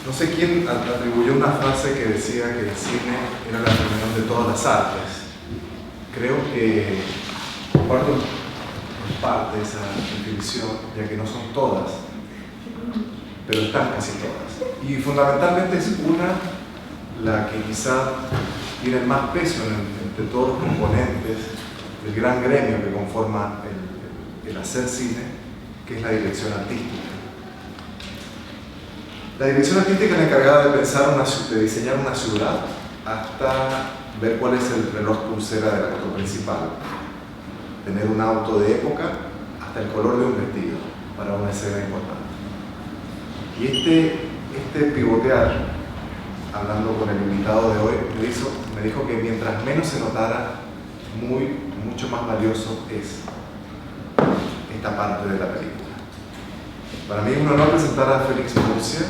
No sé quién atribuyó una frase que decía que el cine era la reunión de todas las artes. Creo que comparto en parte esa definición, ya que no son todas, pero están casi todas. Y fundamentalmente es una la que quizá tiene más peso entre todos los componentes del gran gremio que conforma el hacer cine, que es la dirección artística. La dirección artística es la encargada de pensar de diseñar una ciudad hasta ver cuál es el reloj pulsera del actor principal, tener un auto de época hasta el color de un vestido para una escena importante. Y este pivotear, hablando con el invitado de hoy, me dijo que mientras menos se notara, mucho más valioso es esta parte de la película. Para mí es un honor presentar a Félix Murcia,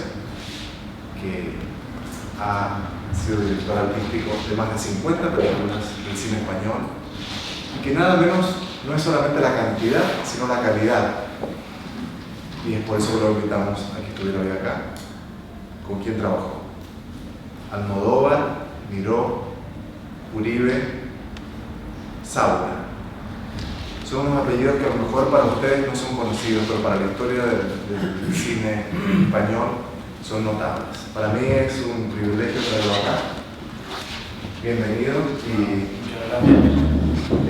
que ha sido director artístico de más de 50 películas del cine español, y que nada menos no es solamente la cantidad, sino la calidad. Y es por eso que lo invitamos a que estuviera hoy acá. ¿Con quién trabajó? Almodóvar, Miró, Uribe, Saura. Son unos apellidos que a lo mejor para ustedes no son conocidos, pero para la historia del cine español son notables. Para mí es un privilegio traerlo acá. Bienvenido y muchas gracias.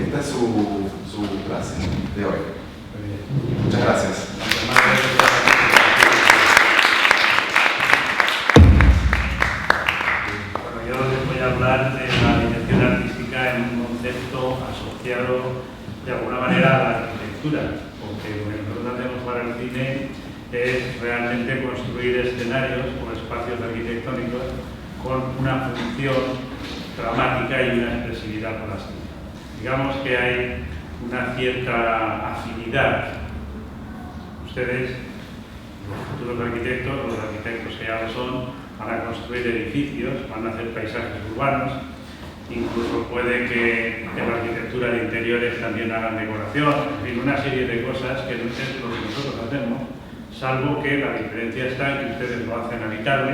Esta es su clase de hoy. Muchas gracias. Bueno, yo les voy a hablar de la dirección artística en un concepto asociado de alguna manera a la arquitectura, porque lo que nosotros hacemos para el cine es realmente construir escenarios o espacios arquitectónicos con una función dramática y una expresividad plástica. Digamos que hay una cierta afinidad. Ustedes, los futuros arquitectos, los arquitectos que ya lo son, van a construir edificios, van a hacer paisajes urbanos, incluso puede que en la arquitectura de interiores también hagan decoración, en fin, una serie de cosas que no es lo que nosotros hacemos, salvo que la diferencia está en que ustedes lo hacen habitable,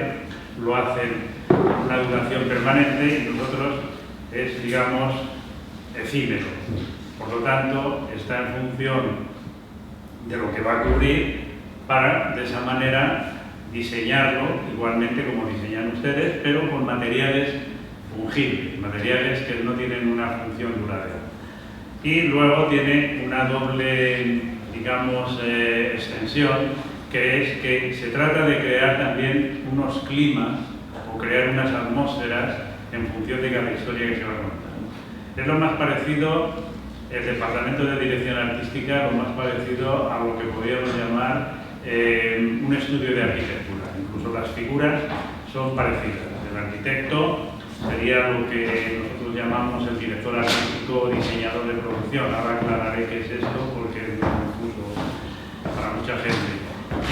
lo hacen con una duración permanente y nosotros es, digamos, efímero. Por lo tanto, está en función de lo que va a cubrir para, de esa manera, diseñarlo igualmente como diseñan ustedes, pero con materiales fungibles, materiales que no tienen una función duradera. Y luego tiene una doble, digamos, extensión, que es que se trata de crear también unos climas o crear unas atmósferas en función de cada historia que se va a contar. Es lo más parecido, el departamento de dirección artística, lo más parecido a lo que podríamos llamar un estudio de arquitectura. Incluso las figuras son parecidas. El arquitecto sería lo que nosotros llamamos el director artístico o diseñador de producción. Ahora aclararé qué es esto porque es muy confuso para mucha gente.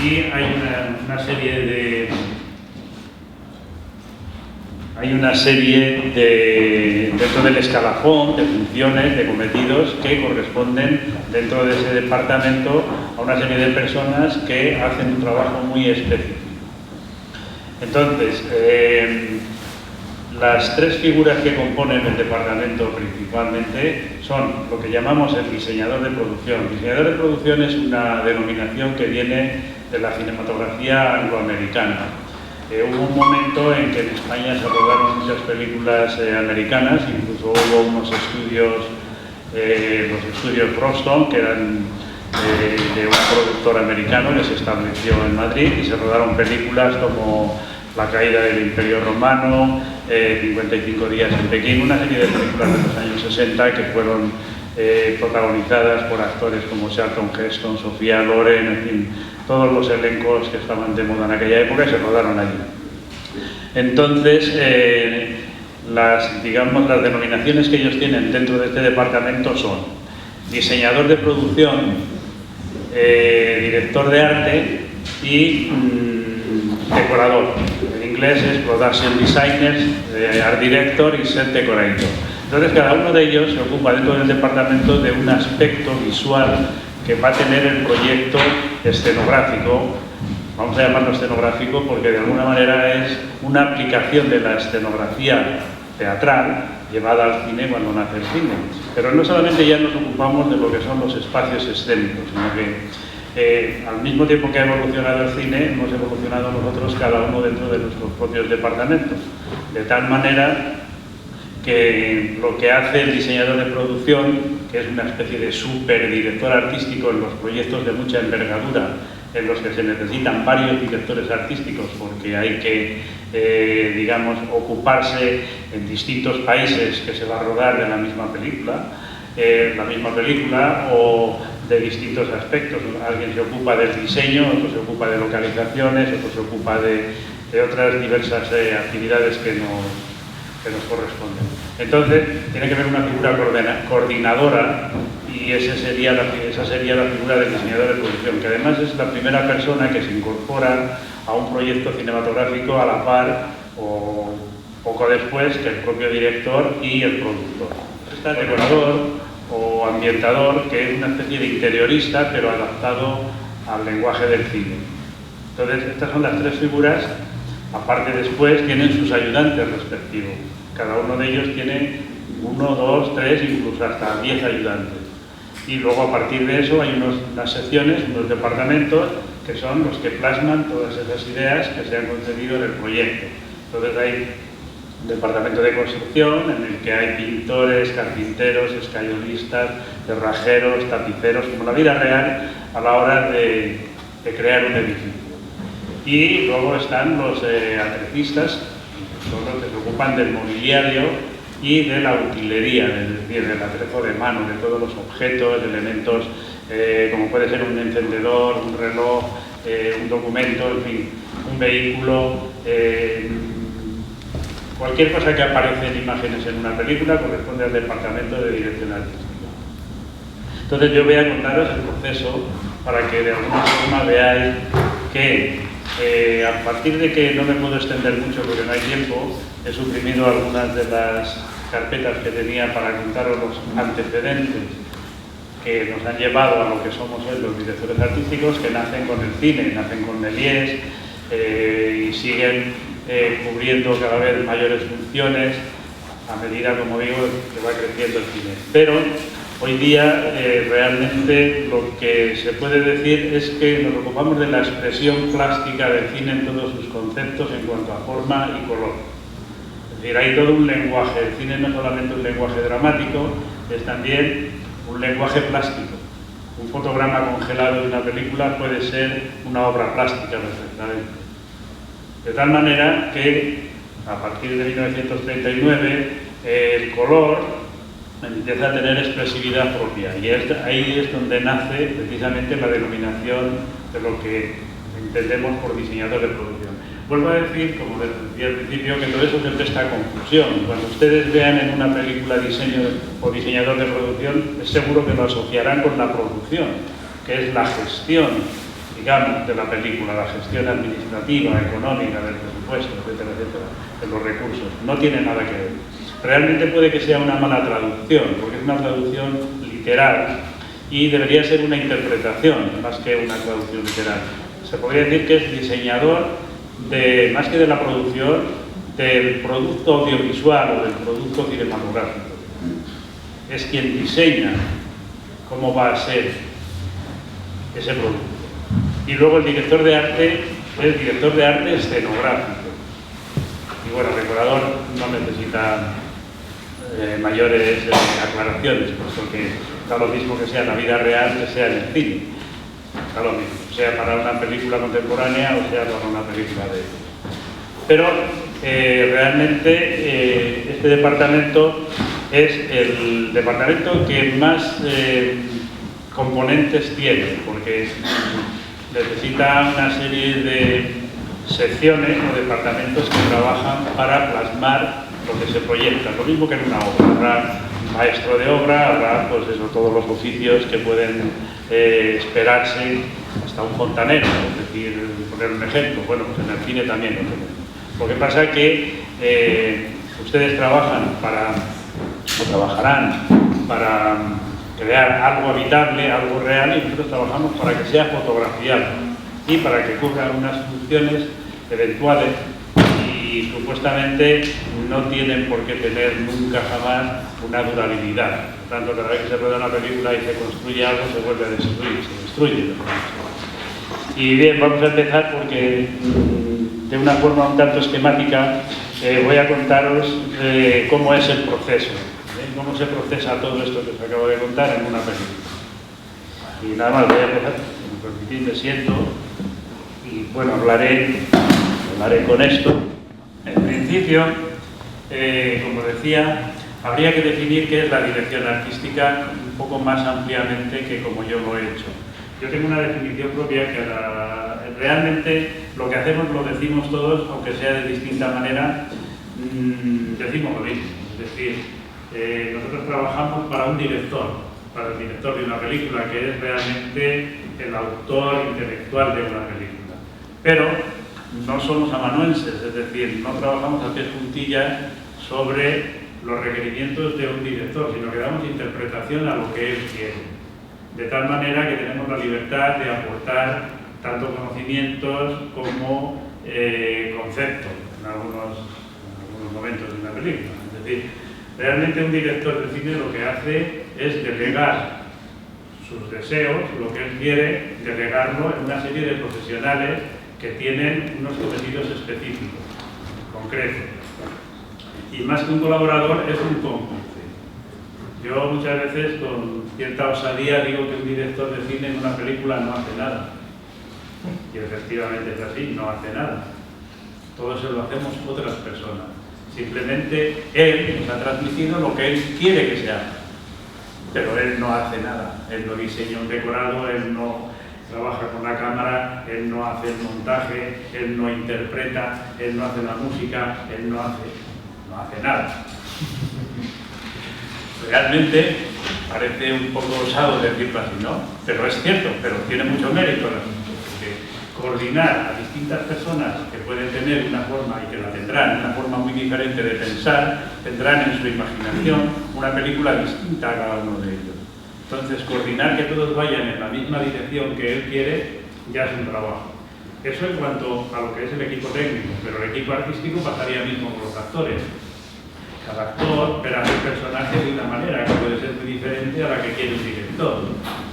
Y hay una serie de dentro del escalafón de funciones, de cometidos que corresponden dentro de ese departamento a una serie de personas que hacen un trabajo muy específico. Entonces, las tres figuras que componen el departamento principalmente son lo que llamamos el diseñador de producción. El diseñador de producción es una denominación que viene de la cinematografía angloamericana. Hubo un momento en que en España se rodaron muchas películas americanas, incluso hubo unos estudios, los estudios Broston, que eran de un productor americano que se estableció en Madrid y se rodaron películas como La caída del Imperio Romano, 55 días en Pekín, una serie de películas de los años 60 que fueron protagonizadas por actores como Charlton Heston, Sofía Loren, en fin, todos los elencos que estaban de moda en aquella época se rodaron allí. Entonces, las denominaciones que ellos tienen dentro de este departamento son diseñador de producción, director de arte y decorador. En inglés es production designers, art director y set decorator. Entonces cada uno de ellos se ocupa dentro del departamento de un aspecto visual que va a tener el proyecto escenográfico vamos a llamarlo escenográfico porque de alguna manera es una aplicación de la escenografía teatral llevada al cine cuando nace el cine. Pero no solamente ya nos ocupamos de lo que son los espacios escénicos, sino que al mismo tiempo que ha evolucionado el cine, hemos evolucionado nosotros cada uno dentro de nuestros propios departamentos. De tal manera que lo que hace el diseñador de producción, que es una especie de superdirector artístico en los proyectos de mucha envergadura, en los que se necesitan varios directores artísticos porque hay que, digamos, ocuparse en distintos países que se va a rodar de la misma película o de distintos aspectos. Alguien se ocupa del diseño, otro se ocupa de localizaciones, otro se ocupa de otras diversas actividades que nos corresponden. Entonces, tiene que haber una figura coordinadora y esa sería la figura del diseñador de producción, que además es la primera persona que se incorpora a un proyecto cinematográfico a la par o poco después que el propio director y el productor. Está el decorador o ambientador, que es una especie de interiorista, pero adaptado al lenguaje del cine. Entonces, estas son las tres figuras. Aparte, después tienen sus ayudantes respectivos. Cada uno de ellos tiene 1, 2, 3, incluso hasta 10 ayudantes. Y luego, a partir de eso, hay unas secciones, unos departamentos, que son los que plasman todas esas ideas que se han concebido en el proyecto. Entonces, hay un departamento de construcción en el que hay pintores, carpinteros, escayolistas, cerrajeros, tapiceros, como la vida real a la hora de crear un edificio. Y luego están los atrecistas, son los que se ocupan del mobiliario y de la utilería, es decir, del atrezo de mano, de todos los objetos, elementos, como puede ser un encendedor, un reloj, un documento, en fin, un vehículo, cualquier cosa que aparece en imágenes en una película corresponde al departamento de dirección artística. Entonces yo voy a contaros el proceso para que de alguna forma veáis que a partir de que no me puedo extender mucho porque no hay tiempo, he suprimido algunas de las carpetas que tenía para contaros los antecedentes que nos han llevado a lo que somos hoy los directores artísticos, que nacen con el cine, nacen con Méliès y siguen cubriendo cada vez mayores funciones a medida, como digo, que va creciendo el cine. Pero hoy día realmente lo que se puede decir es que nos ocupamos de la expresión plástica del cine en todos sus conceptos en cuanto a forma y color. Es decir, hay todo un lenguaje. El cine no es solamente un lenguaje dramático, es también un lenguaje plástico. Un fotograma congelado de una película puede ser una obra plástica perfectamente. De tal manera que a partir de 1939 el color empieza a tener expresividad propia y ahí es donde nace precisamente la denominación de lo que entendemos por diseñador de producción. Vuelvo a decir, como les decía al principio, que todo eso se presta a confusión. Cuando ustedes vean en una película diseño o diseñador de producción, es seguro que lo asociarán con la producción, que es la gestión, digamos, de la película, la gestión administrativa, económica, del presupuesto, etcétera, etcétera, de los recursos. No tiene nada que ver. Realmente puede que sea una mala traducción, porque es una traducción literal y debería ser una interpretación, más que una traducción literal. Se podría decir que es diseñador, más que de la producción, del producto audiovisual o del producto cinematográfico. Es quien diseña cómo va a ser ese producto. Y luego el director de arte es director de arte escenográfico. Y bueno, el decorador no necesita mayores aclaraciones, puesto que da lo mismo que sea en la vida real que sea en el cine. Da lo mismo, sea para una película contemporánea o sea para una película de... Pero realmente este departamento es el departamento que más componentes tiene, porque necesita una serie de secciones o departamentos que trabajan para plasmar lo que se proyecta, lo mismo que en una obra. Habrá un maestro de obra, habrá pues eso, todos los oficios que pueden esperarse, hasta un fontanero, es decir, poner un ejemplo. Bueno, pues en el cine también lo tenemos. Lo que pasa es que ustedes trabajan trabajarán para crear algo habitable, algo real, y nosotros trabajamos para que sea fotografiado. y para que cubra unas funciones eventuales y supuestamente no tienen por qué tener nunca jamás una durabilidad. Por tanto, cada vez que se rueda una película y se construye algo, se vuelve a destruir, se destruye. Y bien, vamos a empezar porque de una forma un tanto esquemática voy a contaros cómo es el proceso, cómo se procesa todo esto que os acabo de contar en una película. Y nada más, voy a empezar, me siento y bueno, hablaré con esto. En principio, como decía, habría que definir qué es la dirección artística un poco más ampliamente que como yo lo he hecho. Yo tengo una definición propia que realmente lo que hacemos lo decimos todos, aunque sea de distinta manera, decimos lo mismo. Es decir, nosotros trabajamos para un director, para el director de una película, que es realmente el autor intelectual de una película. Pero no somos amanuenses, es decir, no trabajamos a pies juntillas sobre los requerimientos de un director, sino que damos interpretación a lo que él quiere. De tal manera que tenemos la libertad de aportar tanto conocimientos como conceptos en algunos momentos de una película. Es decir, realmente un director de cine lo que hace es delegar sus deseos, lo que él quiere, delegarlo en una serie de profesionales que tienen unos cometidos específicos, concretos. Y más que un colaborador, es un cómplice. Yo muchas veces con cierta osadía digo que un director de cine en una película no hace nada. Y efectivamente es así, no hace nada. Todo eso lo hacemos otras personas. Simplemente él nos ha transmitido lo que él quiere que se haga. Pero él no hace nada. Él no diseña un decorado, él no trabaja con la cámara, él no hace el montaje, él no interpreta, él no hace la música, él no hace nada. Realmente parece un poco osado decirlo así, ¿no? Pero es cierto, pero tiene mucho mérito el asunto, porque coordinar a distintas personas que pueden tener una forma y que la tendrán, una forma muy diferente de pensar, tendrán en su imaginación una película distinta a cada uno de ellos. Entonces, coordinar que todos vayan en la misma dirección que él quiere ya es un trabajo. Eso en cuanto a lo que es el equipo técnico, pero el equipo artístico pasaría mismo con los actores. Cada actor verá el personaje de una manera que puede ser muy diferente a la que quiere el director.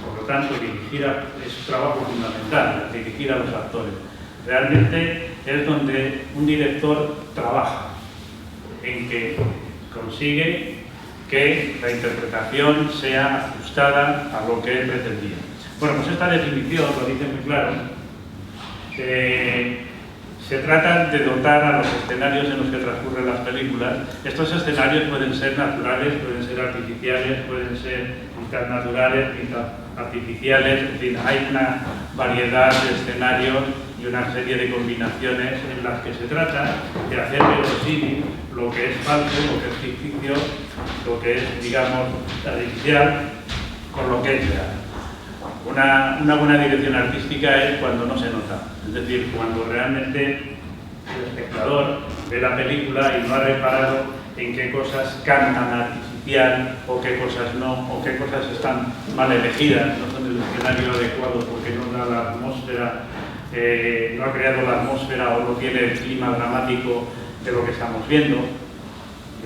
Por lo tanto, dirigir es un trabajo fundamental, dirigir a los actores. Realmente es donde un director trabaja, en que consigue que la interpretación sea ajustada a lo que él pretendía. Bueno, pues esta definición lo dice muy claro. Se trata de dotar a los escenarios en los que transcurren las películas. Estos escenarios pueden ser naturales, pueden ser artificiales, pueden ser mitad naturales, mitad artificiales. En fin, hay una variedad de escenarios y una serie de combinaciones en las que se trata de hacer verosímil lo que es falso, lo que es ficticio, lo que es, digamos, artificial, con lo que es real. Una buena dirección artística es cuando no se nota, es decir, cuando realmente el espectador ve la película y no ha reparado en qué cosas cantan artificial o qué cosas no, o qué cosas están mal elegidas, no son el escenario adecuado porque no da la atmósfera, no ha creado la atmósfera o no tiene el clima dramático de lo que estamos viendo.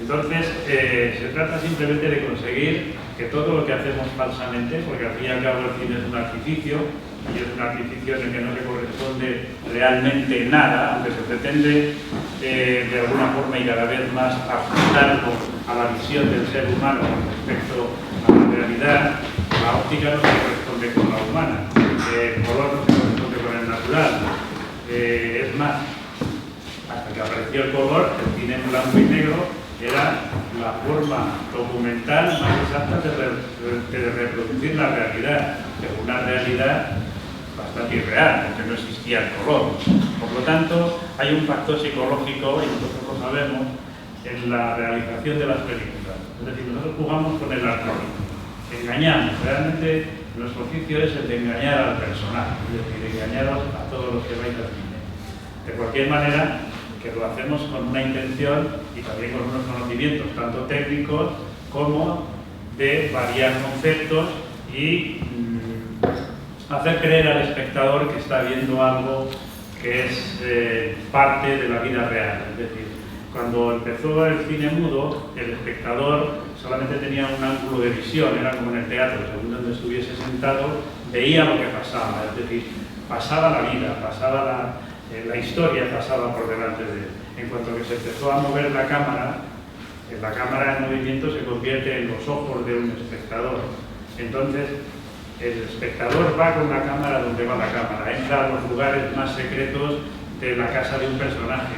Entonces, se trata simplemente de conseguir que todo lo que hacemos falsamente, porque al fin y al cabo el cine es un artificio, y es un artificio en el que no se corresponde realmente nada, aunque se pretende de alguna forma y cada vez más ajustarlo a la visión del ser humano con respecto a la realidad. La óptica no se corresponde con la humana, el color no se corresponde con el natural. Es más, hasta que apareció el color, el cine en blanco y negro era la forma documental más exacta de reproducir la realidad, pero una realidad bastante irreal, porque no existía el color. Por lo tanto, hay un factor psicológico, y nosotros lo sabemos, en la realización de las películas. Es decir, nosotros jugamos con el artístico, engañamos. Realmente nuestro oficio es el de engañar al personaje, es decir, engañaros a todos los que vais al cine. De cualquier manera, que lo hacemos con una intención y también con unos conocimientos tanto técnicos como de variar conceptos y hacer creer al espectador que está viendo algo que es parte de la vida real. Es decir, cuando empezó el cine mudo, el espectador solamente tenía un ángulo de visión, era como en el teatro, según donde estuviese sentado, veía lo que pasaba, es decir, pasaba la vida, pasaba la historia pasaba por delante de él. En cuanto que se empezó a mover la cámara en movimiento se convierte en los ojos de un espectador. Entonces, el espectador va con la cámara donde va la cámara, entra a los lugares más secretos de la casa de un personaje,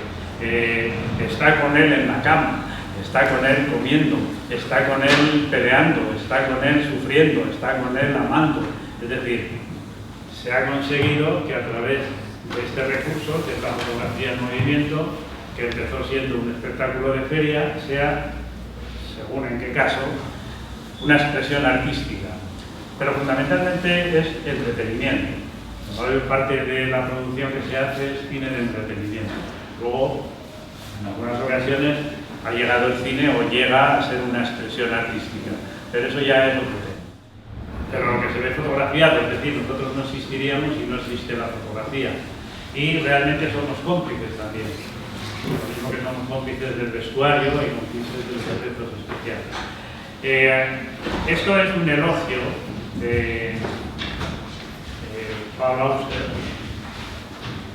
está con él en la cama, está con él comiendo, está con él peleando, está con él sufriendo, está con él amando. Es decir, se ha conseguido que a través de este recurso, que es la fotografía en movimiento, que empezó siendo un espectáculo de feria, sea, según en qué caso, una expresión artística. Pero fundamentalmente es entretenimiento. La mayor parte de la producción que se hace es cine de entretenimiento. Luego, en algunas ocasiones, ha llegado el cine o llega a ser una expresión artística. Pero eso ya es otro tema. Pero lo que se ve fotografiado, es decir, nosotros no existiríamos si no existe la fotografía. Y realmente somos cómplices también. Lo mismo que somos cómplices del vestuario y cómplices de los efectos especiales. Esto es un elogio de Paul Auster,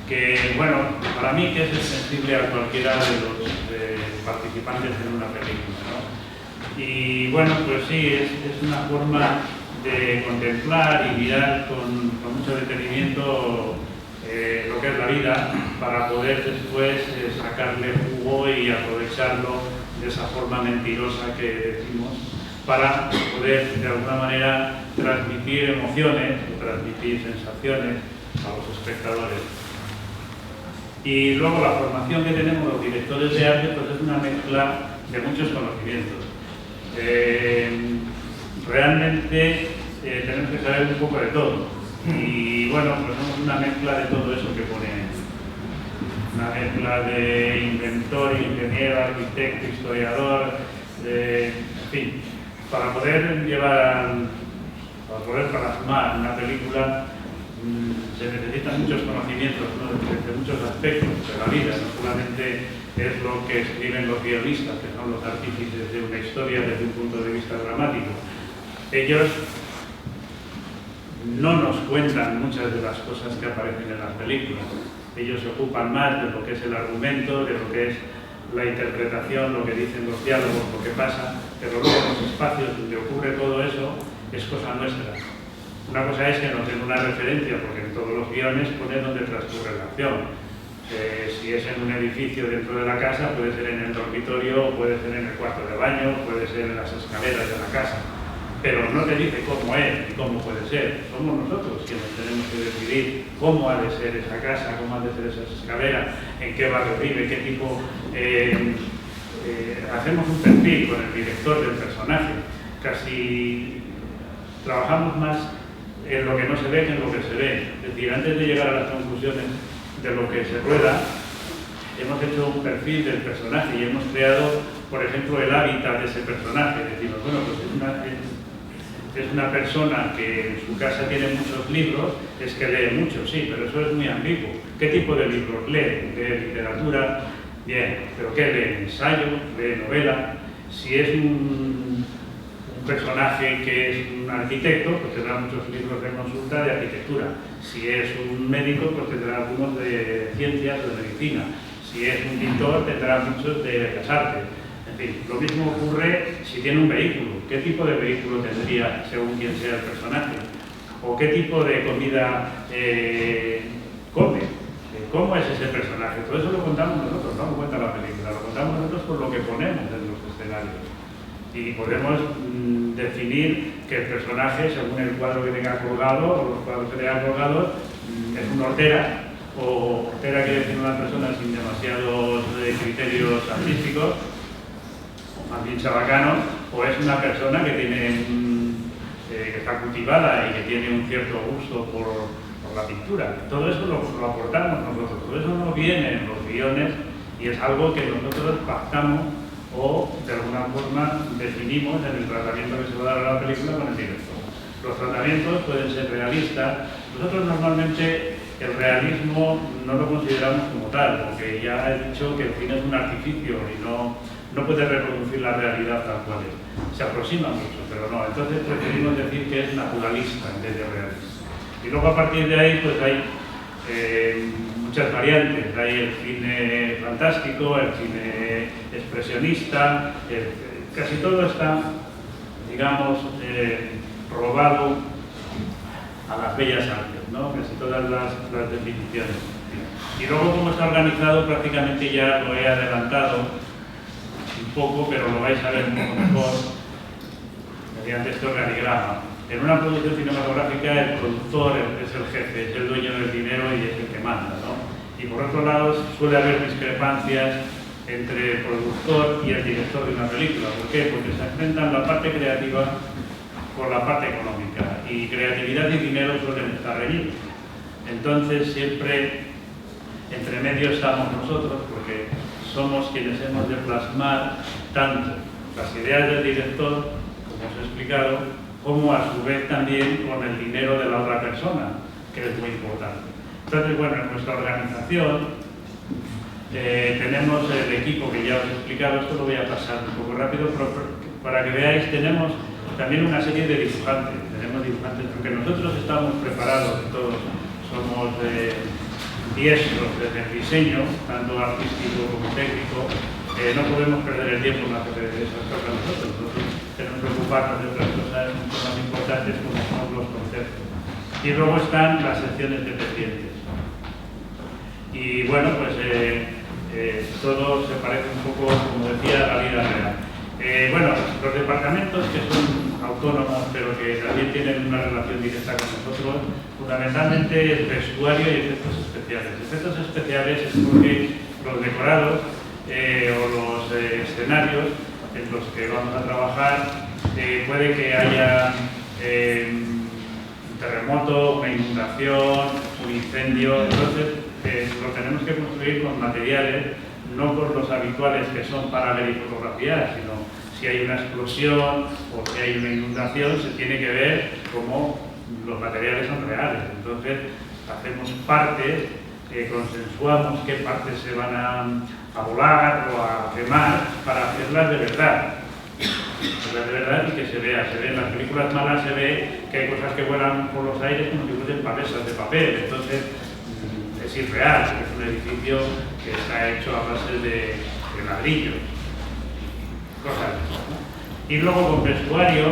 que, bueno, para mí que es sensible a cualquiera de los participantes en una película, ¿no? Y bueno, pues sí, es una forma de contemplar y mirar con mucho detenimiento lo que es la vida, para poder después sacarle jugo y aprovecharlo de esa forma mentirosa que decimos, para poder de alguna manera transmitir emociones o transmitir sensaciones a los espectadores. Y luego la formación que tenemos los directores de arte pues es una mezcla de muchos conocimientos. Realmente tenemos que saber un poco de todo. Y bueno, pues somos una mezcla de todo eso que pone ahí. Una mezcla de inventor, ingeniero, arquitecto, historiador, en fin. Para poder plasmar una película se necesitan muchos conocimientos, ¿no? de muchos aspectos de la vida. No solamente es lo que escriben los guionistas, que son los artífices de una historia desde un punto de vista dramático. Ellos no nos cuentan muchas de las cosas que aparecen en las películas. Ellos se ocupan más de lo que es el argumento, de lo que es la interpretación, lo que dicen los diálogos, lo que pasa, pero luego los espacios donde ocurre todo eso es cosa nuestra. Una cosa es que nos den una referencia, porque en todos los guiones pone donde transcurre la acción. Si es en un edificio dentro de la casa, puede ser en el dormitorio, puede ser en el cuarto de baño, puede ser en las escaleras de la casa. Pero no te dice cómo es y cómo puede ser. Somos nosotros quienes tenemos que decidir cómo ha de ser esa casa, cómo ha de ser esa escalera, en qué barrio vive, qué tipo... hacemos un perfil con el director del personaje. Casi trabajamos más en lo que no se ve que en lo que se ve. Es decir, antes de llegar a las conclusiones de lo que se rueda, hemos hecho un perfil del personaje y hemos creado, por ejemplo, el hábitat de ese personaje. Decimos, bueno, pues es una persona que en su casa tiene muchos libros, es que lee mucho, sí, pero eso es muy ambiguo. ¿Qué tipo de libros lee? ¿Lee literatura? Bien, ¿pero qué lee? ¿Ensayo? ¿Lee novela? Si es un personaje que es un arquitecto, pues tendrá muchos libros de consulta de arquitectura. Si es un médico, pues tendrá algunos de ciencias o de medicina. Si es un pintor, tendrá muchos de bellas artes. En fin, lo mismo ocurre si tiene un vehículo. ¿Qué tipo de vehículo tendría según quien sea el personaje? ¿O qué tipo de comida come? ¿Cómo es ese personaje? Todo eso lo contamos nosotros, no lo cuenta la película, lo contamos nosotros por lo que ponemos en los escenarios. Y podemos definir que el personaje, según el cuadro que tenga colgado o los cuadros que tenga colgados, es un hortera, o hortera quiere decir una persona sin demasiados criterios artísticos, más bien chabacano, o es una persona que tiene que está cultivada y que tiene un cierto gusto por la pintura. Todo eso lo aportamos nosotros, todo eso no viene en los guiones y es algo que nosotros pactamos o de alguna forma definimos en el tratamiento que se va a dar a la película con el director. Los tratamientos pueden ser realistas. Nosotros normalmente el realismo no lo consideramos como tal, porque ya he dicho que el cine es un artificio y no puede reproducir la realidad tal cual es. Se aproxima mucho, pero no. Entonces preferimos decir que es naturalista en vez de realista. Y luego a partir de ahí pues hay muchas variantes. Hay el cine fantástico, el cine expresionista, casi todo está, digamos, robado a las bellas artes, ¿no? Casi todas las definiciones. Y luego cómo está organizado prácticamente ya lo he adelantado un poco, pero lo vais a ver un poco mejor mediante este organigrama. En una producción cinematográfica el productor es el jefe, es el dueño del dinero y es el que manda, ¿no? Y por otro lado suele haber discrepancias entre el productor y el director de una película. ¿Por qué? Porque se enfrentan la parte creativa con la parte económica y creatividad y dinero suelen estar reñidos. Entonces siempre entre medio estamos nosotros porque somos quienes hemos de plasmar tanto las ideas del director, como os he explicado, como a su vez también con el dinero de la otra persona, que es muy importante. Entonces, bueno, en nuestra organización tenemos el equipo que ya os he explicado, esto lo voy a pasar un poco rápido, pero para que veáis, tenemos también una serie de dibujantes, porque nosotros estamos preparados, todos somos diestros desde el diseño, tanto artístico como técnico, no podemos perder el tiempo en la que esas cosas nosotros tenemos que ocuparnos de otras cosas mucho más importantes como son los conceptos. Y luego están las secciones dependientes. Y bueno, pues todo se parece un poco, como decía, a la vida real. Bueno, los departamentos que son autónomos, pero que también tienen una relación directa con nosotros, fundamentalmente es vestuario y efectos especiales. Efectos especiales es porque los decorados o los escenarios en los que vamos a trabajar puede que haya un terremoto, una inundación, un incendio. Entonces lo tenemos que construir con materiales, no con los habituales que son para ver y fotografiar, sino si hay una explosión o si hay una inundación, se tiene que ver cómo los materiales son reales. Entonces hacemos partes, consensuamos qué partes se van a volar o a quemar para hacerlas de verdad. De verdad y que se vea. En las películas malas se ve que hay cosas que vuelan por los aires como si fuesen pavesas de papel. Entonces es irreal, es un edificio que está hecho a base de ladrillos, cosas de eso, ¿no? Y luego con vestuario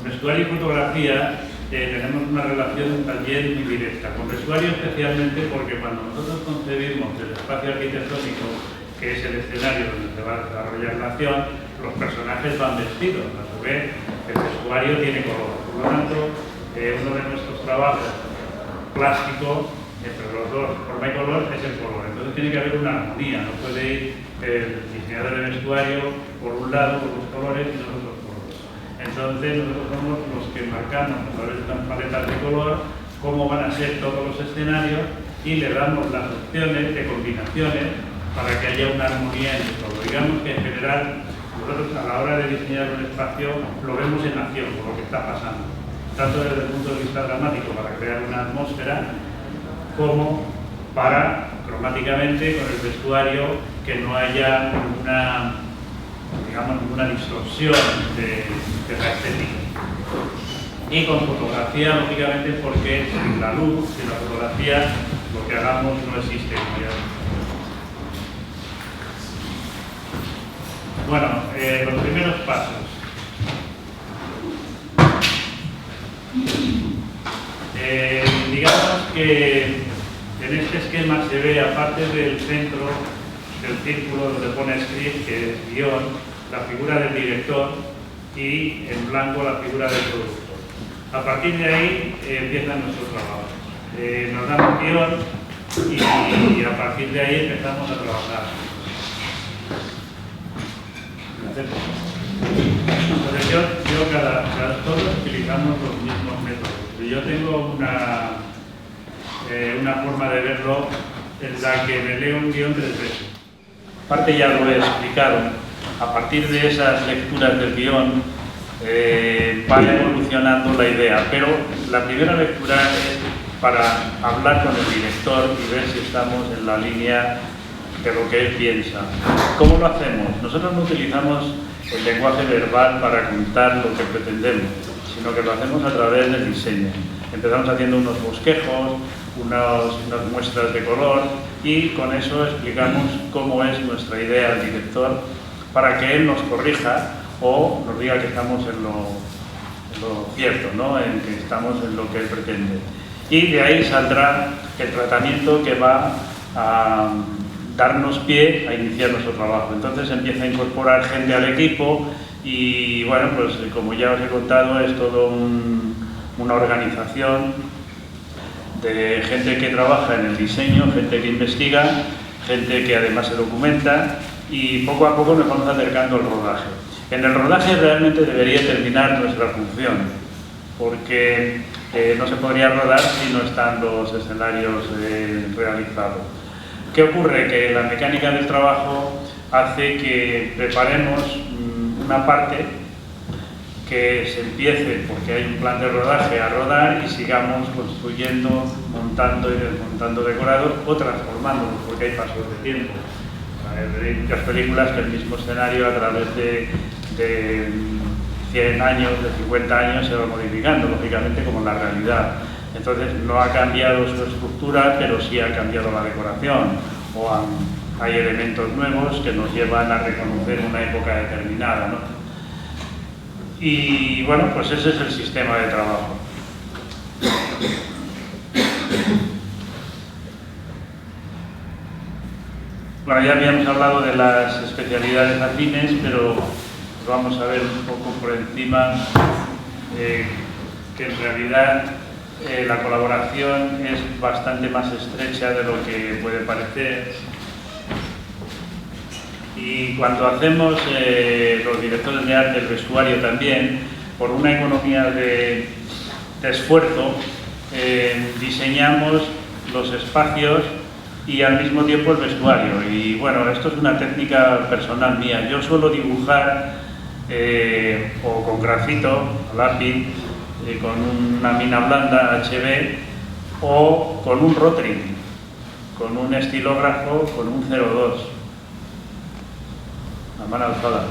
y fotografía tenemos una relación también muy directa. Con vestuario especialmente porque cuando nosotros concebimos el espacio arquitectónico, que es el escenario donde se va a desarrollar la acción, los personajes van vestidos, a su vez el vestuario tiene color. Por lo tanto, uno de nuestros trabajos plásticos entre los dos, forma y color, es el color. Entonces tiene que haber una armonía, no puede ir el diseñador de vestuario por un lado con los colores y nosotros por otro. Entonces nosotros somos los que marcamos a través de las paletas de color cómo van a ser todos los escenarios y le damos las opciones de combinaciones para que haya una armonía entre todo. Digamos que en general nosotros a la hora de diseñar un espacio lo vemos en acción, por lo que está pasando, tanto desde el punto de vista dramático para crear una atmósfera, como para, cromáticamente, con el vestuario, que no haya ninguna distorsión de la estética. Y con fotografía, lógicamente, porque sin la luz, sin la fotografía, lo que hagamos no existe. Bueno, los primeros pasos. Digamos que en este esquema se ve, aparte del centro del círculo donde pone script, que es guión, la figura del director y en blanco la figura del productor. A partir de ahí empieza nuestro trabajo. Nos damos guión y a partir de ahí empezamos a trabajar. Entonces todos utilizamos los mismos métodos. Yo tengo una forma de verlo en la que me leo un guión 3 veces. Aparte ya lo he explicado, a partir de esas lecturas del guión va evolucionando la idea, pero la primera lectura es para hablar con el director y ver si estamos en la línea de lo que él piensa. ¿Cómo lo hacemos? Nosotros no utilizamos el lenguaje verbal para contar lo que pretendemos, sino que lo hacemos a través del diseño. Empezamos haciendo unos bosquejos, unas muestras de color y con eso explicamos cómo es nuestra idea al director para que él nos corrija o nos diga que estamos en lo cierto, ¿no? En que estamos en lo que él pretende. Y de ahí saldrá el tratamiento que va a darnos pie a iniciar nuestro trabajo. Entonces empieza a incorporar gente al equipo y bueno, pues como ya os he contado, es todo una organización de gente que trabaja en el diseño, gente que investiga, gente que además se documenta y poco a poco nos vamos acercando al rodaje. En el rodaje realmente debería terminar nuestra función, porque no se podría rodar si no están los escenarios realizados. ¿Qué ocurre? Que la mecánica del trabajo hace que preparemos una parte que se empiece, porque hay un plan de rodaje, a rodar y sigamos construyendo, montando y desmontando decorados o transformándolos, porque hay pasos de tiempo. Hay muchas películas que el mismo escenario a través de 100 años, de 50 años se va modificando, lógicamente como la realidad. Entonces no ha cambiado su estructura, pero sí ha cambiado la decoración o hay elementos nuevos que nos llevan a reconocer una época determinada, ¿no? Y bueno, pues ese es el sistema de trabajo. Bueno, ya habíamos hablado de las especialidades afines, pero vamos a ver un poco por encima que en realidad la colaboración es bastante más estrecha de lo que puede parecer. Y cuando hacemos los directores de arte, el vestuario también, por una economía de esfuerzo, diseñamos los espacios y al mismo tiempo el vestuario. Y bueno, esto es una técnica personal mía. Yo suelo dibujar o con grafito, lápiz, con una mina blanda HB o con un Rotring, con un estilógrafo, con un 02, a mano alzada.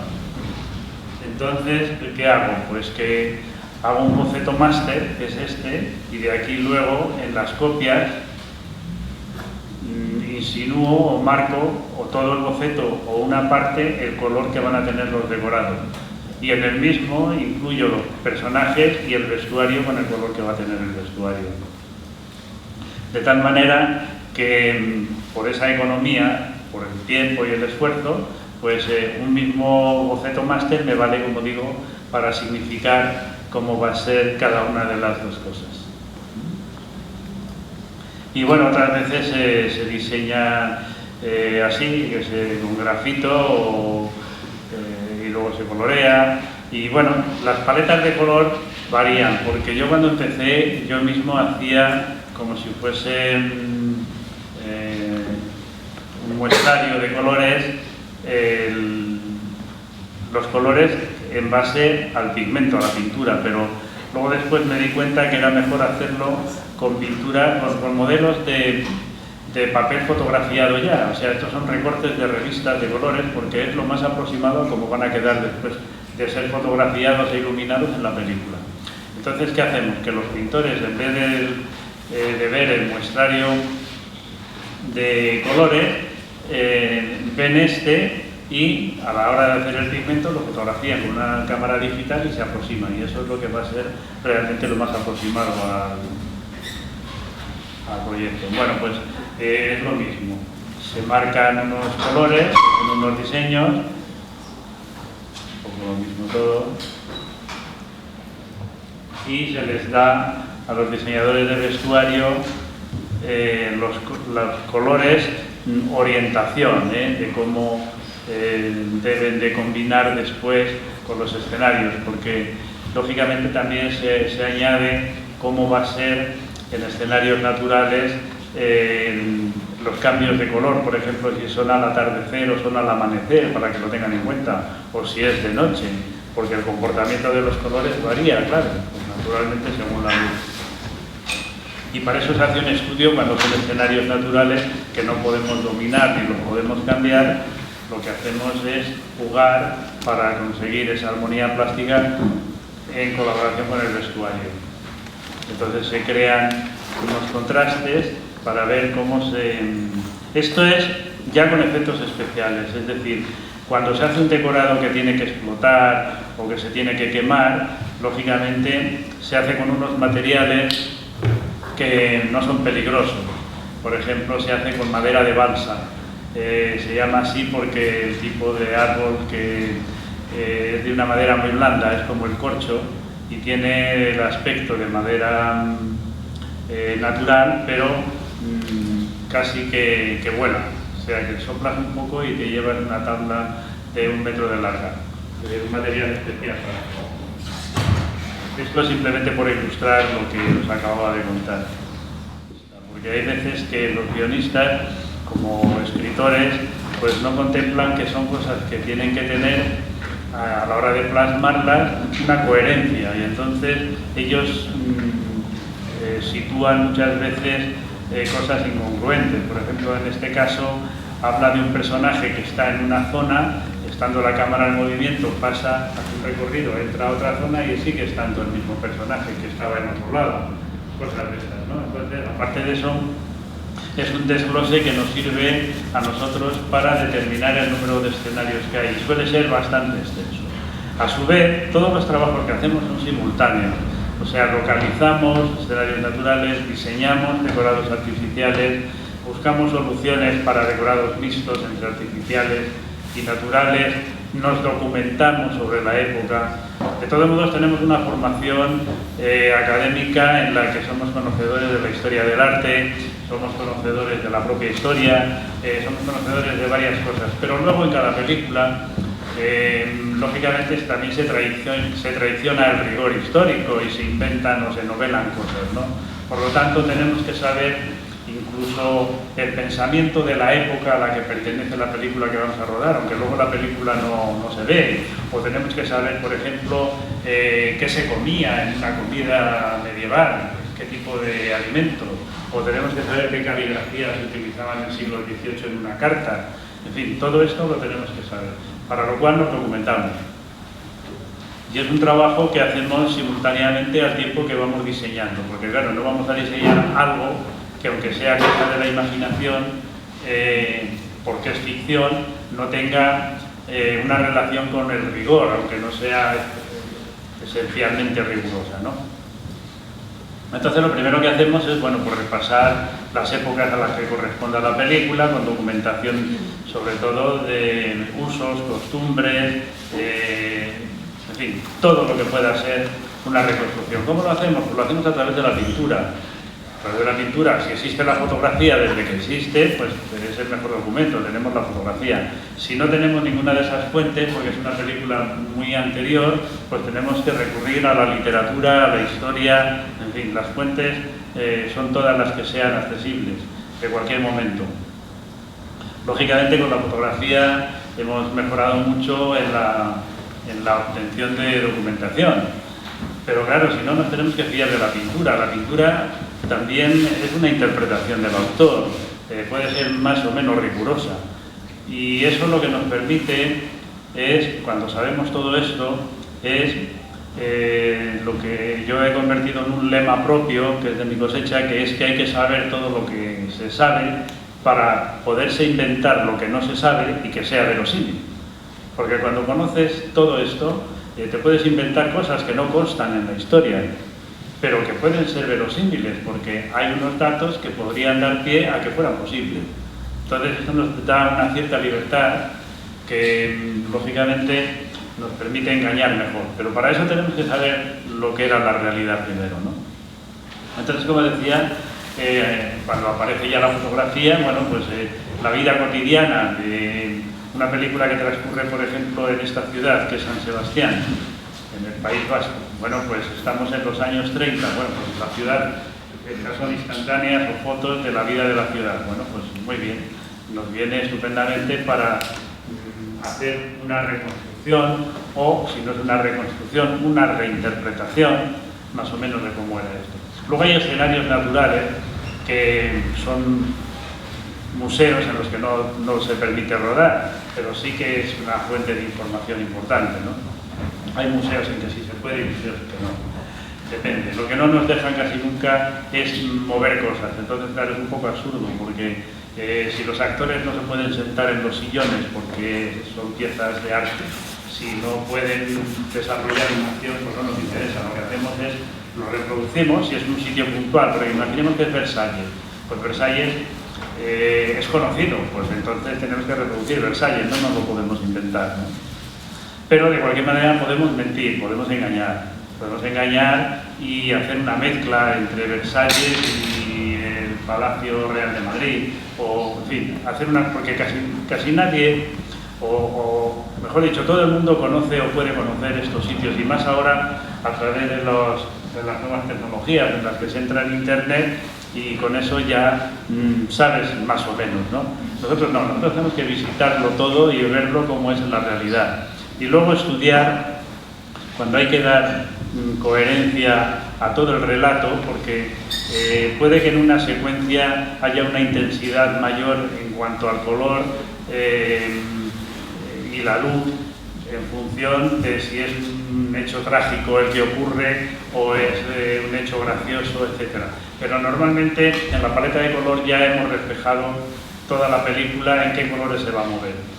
Entonces, ¿qué hago? Pues que hago un boceto máster, que es este, y de aquí luego en las copias insinúo o marco o todo el boceto o una parte el color que van a tener los decorados. Y en el mismo incluyo los personajes y el vestuario con el color que va a tener el vestuario. De tal manera que por esa economía, por el tiempo y el esfuerzo, pues un mismo boceto máster me vale, como digo, para significar cómo va a ser cada una de las dos cosas. Y bueno, otras veces se diseña así, con grafito y luego se colorea. Y bueno, las paletas de color varían, porque yo cuando empecé, yo mismo hacía como si fuese un muestrario de colores, los colores en base al pigmento, a la pintura, pero luego después me di cuenta que era mejor hacerlo con pintura, con modelos de papel fotografiado ya. O sea, estos son recortes de revistas de colores porque es lo más aproximado a cómo van a quedar después de ser fotografiados e iluminados en la película. Entonces, ¿qué hacemos? Que los pintores, en vez de ver el muestrario de colores, ven este y a la hora de hacer el pigmento lo fotografían con una cámara digital y se aproximan, y eso es lo que va a ser realmente lo más aproximado al proyecto. Bueno, pues es lo mismo, se marcan unos colores, unos diseños, un poco lo mismo todo, y se les da a los diseñadores de vestuario los colores, orientación de cómo deben de combinar después con los escenarios, porque lógicamente también se añade cómo va a ser en escenarios naturales los cambios de color, por ejemplo, si son al atardecer o son al amanecer, para que lo tengan en cuenta, o si es de noche. porque el comportamiento de los colores varía, claro, pues naturalmente según la luz. Y para eso se hace un estudio cuando son escenarios naturales que no podemos dominar ni los podemos cambiar. Lo que hacemos es jugar para conseguir esa armonía plástica en colaboración con el vestuario. Entonces se crean unos contrastes para ver cómo se... Esto es ya con efectos especiales, es decir, cuando se hace un decorado que tiene que explotar o que se tiene que quemar, lógicamente se hace con unos materiales que no son peligrosos. Por ejemplo, se hace con madera de balsa. Se llama así porque el tipo de árbol que es de una madera muy blanda, es como el corcho, y tiene el aspecto de madera natural, pero casi que vuela. O sea, que soplas un poco y te llevas una tabla de 1 metro de larga. Es un material especial para esto. Esto es simplemente por ilustrar lo que os acababa de contar. Porque hay veces que los guionistas, como escritores, pues no contemplan que son cosas que tienen que tener a la hora de plasmarlas una coherencia, y entonces ellos sitúan muchas veces cosas incongruentes. Por ejemplo, en este caso habla de un personaje que está en una zona, estando la cámara en movimiento, pasa, hace un recorrido, entra a otra zona y sigue estando el mismo personaje que estaba en otro lado. Cosas de estas, ¿no? Entonces, aparte de eso, es un desglose que nos sirve a nosotros para determinar el número de escenarios que hay. Suele ser bastante extenso. A su vez, todos los trabajos que hacemos son simultáneos. O sea, localizamos escenarios naturales, diseñamos decorados artificiales, buscamos soluciones para decorados mixtos entre artificiales y naturales, nos documentamos sobre la época. De todos modos, tenemos una formación académica en la que somos conocedores de la historia del arte, somos conocedores de la propia historia, somos conocedores de varias cosas, pero luego en cada película, lógicamente también se traiciona el rigor histórico y se inventan o se novelan cosas, ¿no? Por lo tanto, tenemos que saber incluso el pensamiento de la época a la que pertenece la película que vamos a rodar, aunque luego la película no se ve. O tenemos que saber, por ejemplo, qué se comía en una comida medieval, qué tipo de alimentos. O tenemos que saber qué caligrafía se utilizaba en el siglo XVIII en una carta. En fin, todo esto lo tenemos que saber, para lo cual nos documentamos. Y es un trabajo que hacemos simultáneamente al tiempo que vamos diseñando, porque claro, no vamos a diseñar algo que, aunque sea cosa de la imaginación, porque es ficción, no tenga una relación con el rigor, aunque no sea esencialmente rigurosa, ¿no? Entonces lo primero que hacemos es, bueno, pues repasar las épocas a las que corresponde a la película, con documentación sobre todo de usos, costumbres, en fin, todo lo que pueda ser una reconstrucción. ¿Cómo lo hacemos? Pues lo hacemos a través de la pintura. A través de la pintura, si existe la fotografía desde que existe, pues es el mejor documento, tenemos la fotografía. Si no tenemos ninguna de esas fuentes, porque es una película muy anterior, pues tenemos que recurrir a la literatura, a la historia, en fin, las fuentes son todas las que sean accesibles de cualquier momento. Lógicamente, con la fotografía hemos mejorado mucho en la obtención de documentación, pero claro, si no, nos tenemos que fiar de la pintura. La pintura también es una interpretación del autor, puede ser más o menos rigurosa, y eso lo que nos permite es, cuando sabemos todo esto, es lo que yo he convertido en un lema propio, que es de mi cosecha, que es que hay que saber todo lo que se sabe para poderse inventar lo que no se sabe y que sea verosímil. Porque cuando conoces todo esto, te puedes inventar cosas que no constan en la historia, pero que pueden ser verosímiles, porque hay unos datos que podrían dar pie a que fueran posibles. Entonces esto nos da una cierta libertad que, lógicamente, nos permite engañar mejor. Pero para eso tenemos que saber lo que era la realidad primero, ¿no? Entonces, como decía, cuando aparece ya la fotografía, bueno, pues la vida cotidiana de una película que transcurre, por ejemplo, en esta ciudad, que es San Sebastián, en el País Vasco. Bueno, pues estamos en los años 30, bueno, pues la ciudad, estas son instantáneas o fotos de la vida de la ciudad. Bueno, pues muy bien, nos viene estupendamente para hacer una reconstrucción reconstrucción, o si no es una reconstrucción, una reinterpretación más o menos de cómo era esto. Luego hay escenarios naturales que son museos en los que no se permite rodar, pero sí que es una fuente de información importante, ¿no? Hay museos en que sí se puede y museos que no. Depende. Lo que no nos dejan casi nunca es mover cosas. Entonces, claro, es un poco absurdo, porque si los actores no se pueden sentar en los sillones porque son piezas de arte, si no pueden desarrollar una acción, pues no nos interesa. Lo que hacemos es, lo reproducimos si es un sitio puntual, porque imaginemos que es Versalles. Pues Versalles es conocido, pues entonces tenemos que reproducir Versalles, no nos lo podemos inventar, ¿no? Pero de cualquier manera podemos mentir, podemos engañar y hacer una mezcla entre Versalles y el Palacio Real de Madrid, o en fin, porque casi nadie, o mejor dicho, todo el mundo conoce o puede conocer estos sitios, y más ahora a través de las nuevas tecnologías en las que se entra en Internet, y con eso ya sabes más o menos, ¿no? Nosotros tenemos que visitarlo todo y verlo como es en la realidad. Y luego estudiar, cuando hay que dar coherencia a todo el relato, porque puede que en una secuencia haya una intensidad mayor en cuanto al color y la luz, en función de si es un hecho trágico el que ocurre o es un hecho gracioso, etc. Pero normalmente en la paleta de color ya hemos reflejado toda la película en qué colores se va a mover.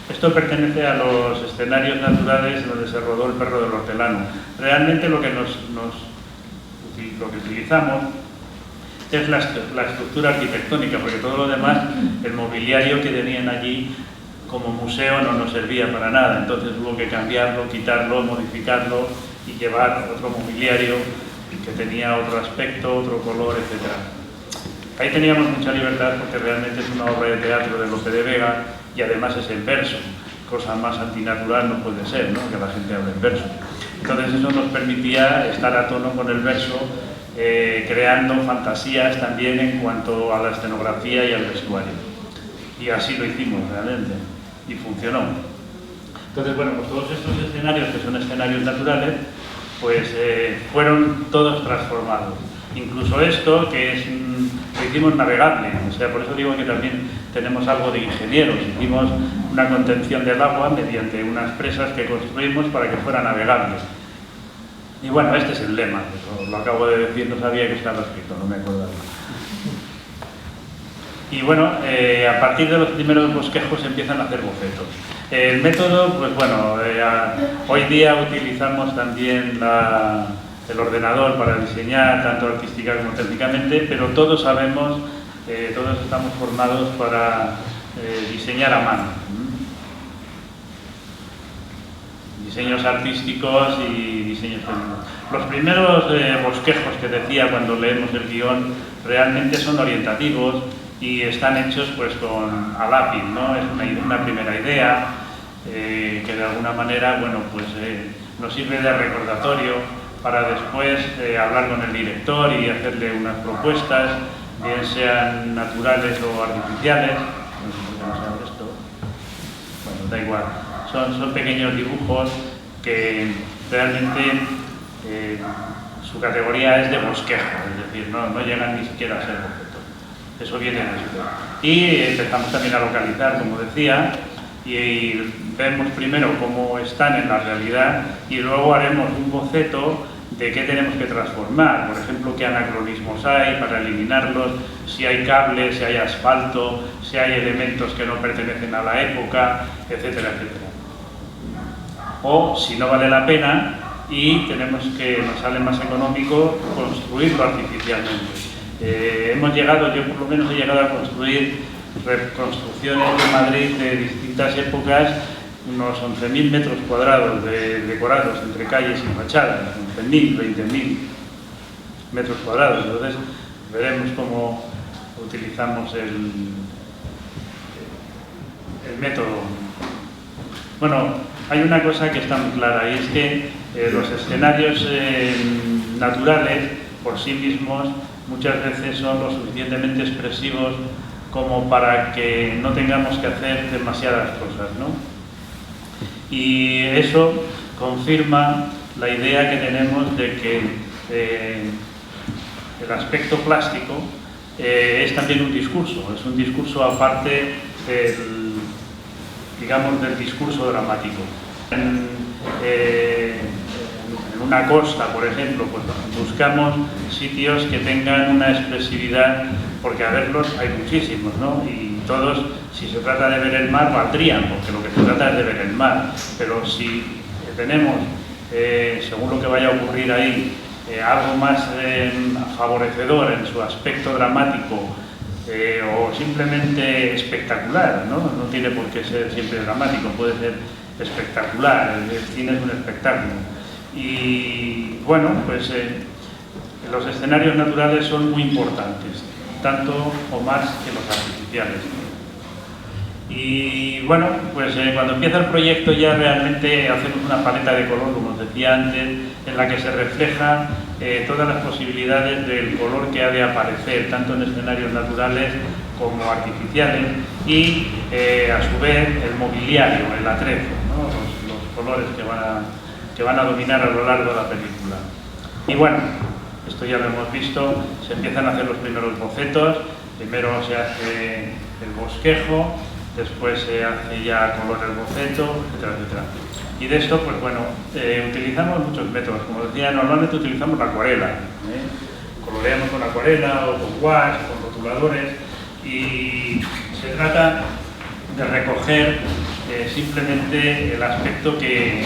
Esto pertenece a los escenarios naturales donde se rodó El perro del hortelano. Realmente lo que utilizamos es la estructura arquitectónica, porque todo lo demás, el mobiliario que tenían allí como museo no nos servía para nada. Entonces hubo que cambiarlo, quitarlo, modificarlo y llevar otro mobiliario que tenía otro aspecto, otro color, etc. Ahí teníamos mucha libertad porque realmente es una obra de teatro de Lope de Vega y además es en verso. Cosa más antinatural no puede ser, ¿no?, que la gente hable en verso. Entonces eso nos permitía estar a tono con el verso, creando fantasías también en cuanto a la escenografía y al vestuario. Y así lo hicimos realmente, y funcionó. Entonces, bueno, pues todos estos escenarios, que son escenarios naturales, pues fueron todos transformados. Incluso esto, que lo hicimos navegable, o sea, por eso digo que también tenemos algo de ingenieros. Hicimos una contención del agua mediante unas presas que construimos para que fuera navegable. Y bueno, este es el lema, lo acabo de decir, no sabía que estaba escrito, no me acordaba. Y bueno, a partir de los primeros bosquejos empiezan a hacer bocetos. El método, pues bueno, hoy día utilizamos también el ordenador para diseñar, tanto artística como técnicamente, pero todos sabemos, todos estamos formados para diseñar a mano. Diseños artísticos y diseños técnicos. Los primeros bosquejos que decía cuando leemos el guión realmente son orientativos y están hechos pues a lápiz, ¿no? Es una primera idea que de alguna manera, bueno, pues nos sirve de recordatorio para después hablar con el director y hacerle unas propuestas, bien sean naturales o artificiales. No sé por qué no se abre esto. Bueno, da igual. Son pequeños dibujos que realmente su categoría es de bosquejo, es decir, no llegan ni siquiera a ser bocetos. Eso viene después. Y empezamos también a localizar, como decía, y vemos primero cómo están en la realidad y luego haremos un boceto de qué tenemos que transformar, por ejemplo, qué anacronismos hay para eliminarlos, si hay cables, si hay asfalto, si hay elementos que no pertenecen a la época, etcétera, etcétera. O si no vale la pena y nos sale más económico construirlo artificialmente. Yo por lo menos he llegado a construir reconstrucciones de Madrid de distintas épocas, unos 11.000 metros cuadrados decorados entre calles y fachadas, 11.000, 20.000 metros cuadrados. Entonces veremos cómo utilizamos el método. Bueno, hay una cosa que está muy clara y es que los escenarios naturales por sí mismos muchas veces son lo suficientemente expresivos como para que no tengamos que hacer demasiadas cosas, ¿no? Y eso confirma la idea que tenemos de que el aspecto plástico es también un discurso, es un discurso aparte digamos, del discurso dramático. En una costa, por ejemplo, pues buscamos sitios que tengan una expresividad, porque a verlos hay muchísimos, ¿no? Y todos, si se trata de ver el mar, valdrían, porque lo que se trata es de ver el mar. Pero si tenemos, según lo que vaya a ocurrir ahí, algo más favorecedor en su aspecto dramático, o simplemente espectacular, ¿no? No tiene por qué ser siempre dramático, puede ser espectacular, el cine es un espectáculo. Y bueno, pues los escenarios naturales son muy importantes, tanto o más que los artificiales. Y bueno, pues cuando empieza el proyecto ya realmente hacemos una paleta de color, como os decía antes, en la que se reflejan todas las posibilidades del color que ha de aparecer, tanto en escenarios naturales como artificiales, y a su vez el mobiliario, el atrezo, ¿no? los colores que van a dominar a lo largo de la película. Y bueno, esto ya lo hemos visto, se empiezan a hacer los primeros bocetos, primero se hace el bosquejo, después se hace ya color el boceto, etcétera, etcétera. Y de esto, pues bueno, utilizamos muchos métodos. Como decía, normalmente utilizamos la acuarela. Coloreamos con acuarela o con gouache, con rotuladores, y se trata de recoger simplemente el aspecto que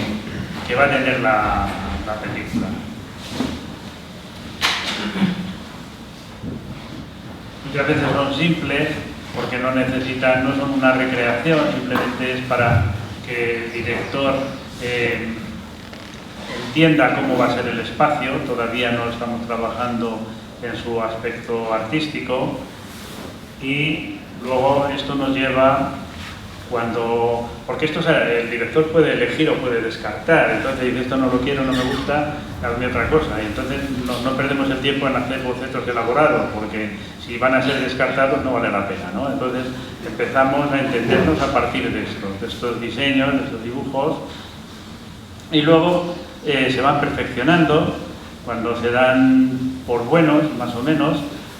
va a tener la película. Muchas veces son simples, porque no son una recreación, simplemente es para que el director entienda cómo va a ser el espacio. Todavía no estamos trabajando en su aspecto artístico, y luego esto nos lleva porque esto el director puede elegir o puede descartar, entonces dice esto no lo quiero, no me gusta, hazme otra cosa, y entonces no perdemos el tiempo en hacer bocetos elaborados, porque si van a ser descartados no vale la pena, ¿no? Entonces empezamos a entendernos a partir de estos diseños, de estos dibujos, y luego se van perfeccionando cuando se dan por buenos, más o menos.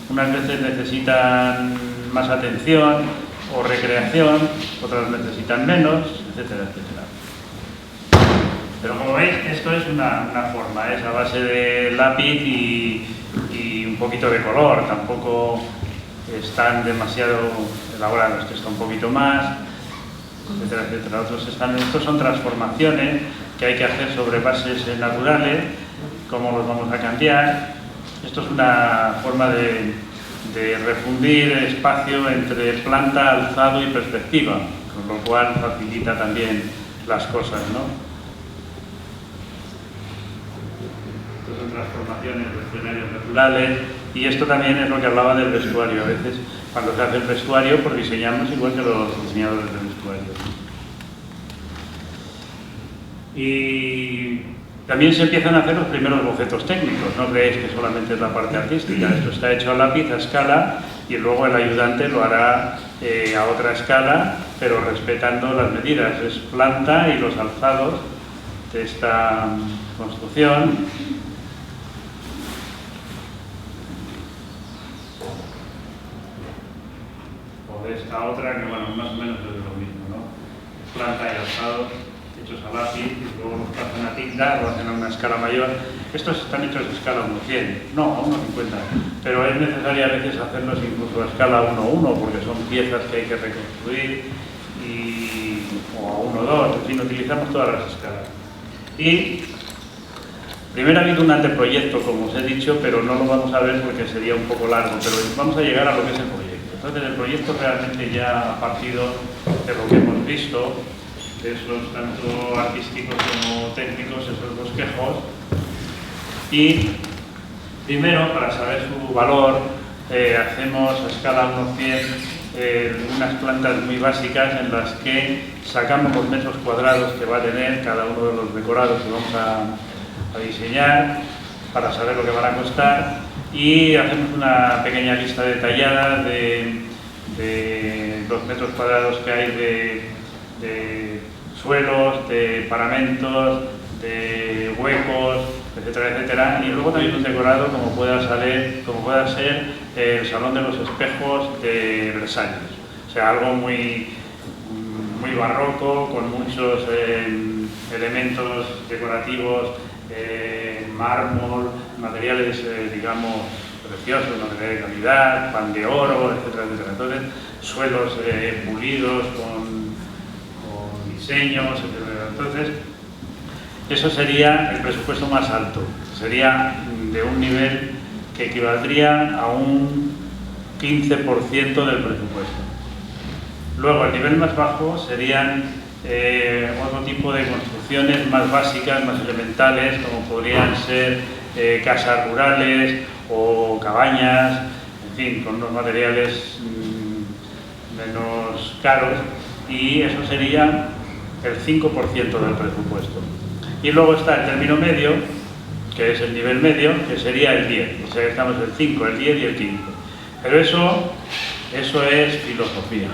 Unas veces necesitan más atención o recreación, otras necesitan menos, etcétera, etcétera. Pero como veis, esto es una forma, es a base de lápiz y un poquito de color, tampoco están demasiado elaborados, que está un poquito más, etcétera, etcétera. Estos son transformaciones que hay que hacer sobre bases naturales, cómo los vamos a cambiar. Esto es una forma de refundir espacio entre planta, alzado y perspectiva, con lo cual facilita también las cosas, ¿no? Estas son transformaciones de escenarios naturales, y esto también es lo que hablaba del vestuario. A veces, cuando se hace el vestuario, pues diseñamos igual que los diseñadores del vestuario. Y también se empiezan a hacer los primeros bocetos técnicos, no creéis que solamente es la parte artística, esto está hecho a lápiz, a escala, y luego el ayudante lo hará a otra escala, pero respetando las medidas, es planta y los alzados de esta construcción. O de esta otra, que bueno, más o menos es lo mismo, ¿no? Planta y alzados hechos a lápiz, y luego los pasan a tinta, lo hacen a una escala mayor. Estos están hechos a escala 1:100, no, a 1:50, pero es necesario a veces hacerlos incluso a escala 1:1, porque son piezas que hay que reconstruir, o a 1:2, en fin, utilizamos todas las escalas. Y primero ha habido un anteproyecto, como os he dicho, pero no lo vamos a ver porque sería un poco largo, pero vamos a llegar a lo que es el proyecto. Entonces el proyecto realmente ya ha partido de lo que hemos visto, de esos tanto artísticos como técnicos, esos bosquejos. Y primero, para saber su valor, hacemos a escala 1:100 unas plantas muy básicas en las que sacamos los metros cuadrados que va a tener cada uno de los decorados que vamos a diseñar, para saber lo que van a costar, y hacemos una pequeña lista detallada de los metros cuadrados que hay de suelos, de paramentos, de huecos, etcétera, etcétera. Y luego también un decorado como pueda ser el Salón de los Espejos de Versalles. O sea, algo muy barroco, con muchos elementos decorativos, mármol, materiales, digamos, preciosos, materiales de calidad, pan de oro, etcétera, etcétera. Entonces, suelos pulidos con diseños, etcétera. Entonces, eso sería el presupuesto más alto. Sería de un nivel que equivaldría a un 15% del presupuesto. Luego, el nivel más bajo serían otro tipo de construcciones más básicas, más elementales, como podrían ser casas rurales o cabañas, en fin, con unos materiales menos caros, y eso sería el 5% del presupuesto. Y luego está el término medio, que es el nivel medio, que sería el 10, o sea, estamos el 5, el 10 y el 15. Pero eso es filosofía.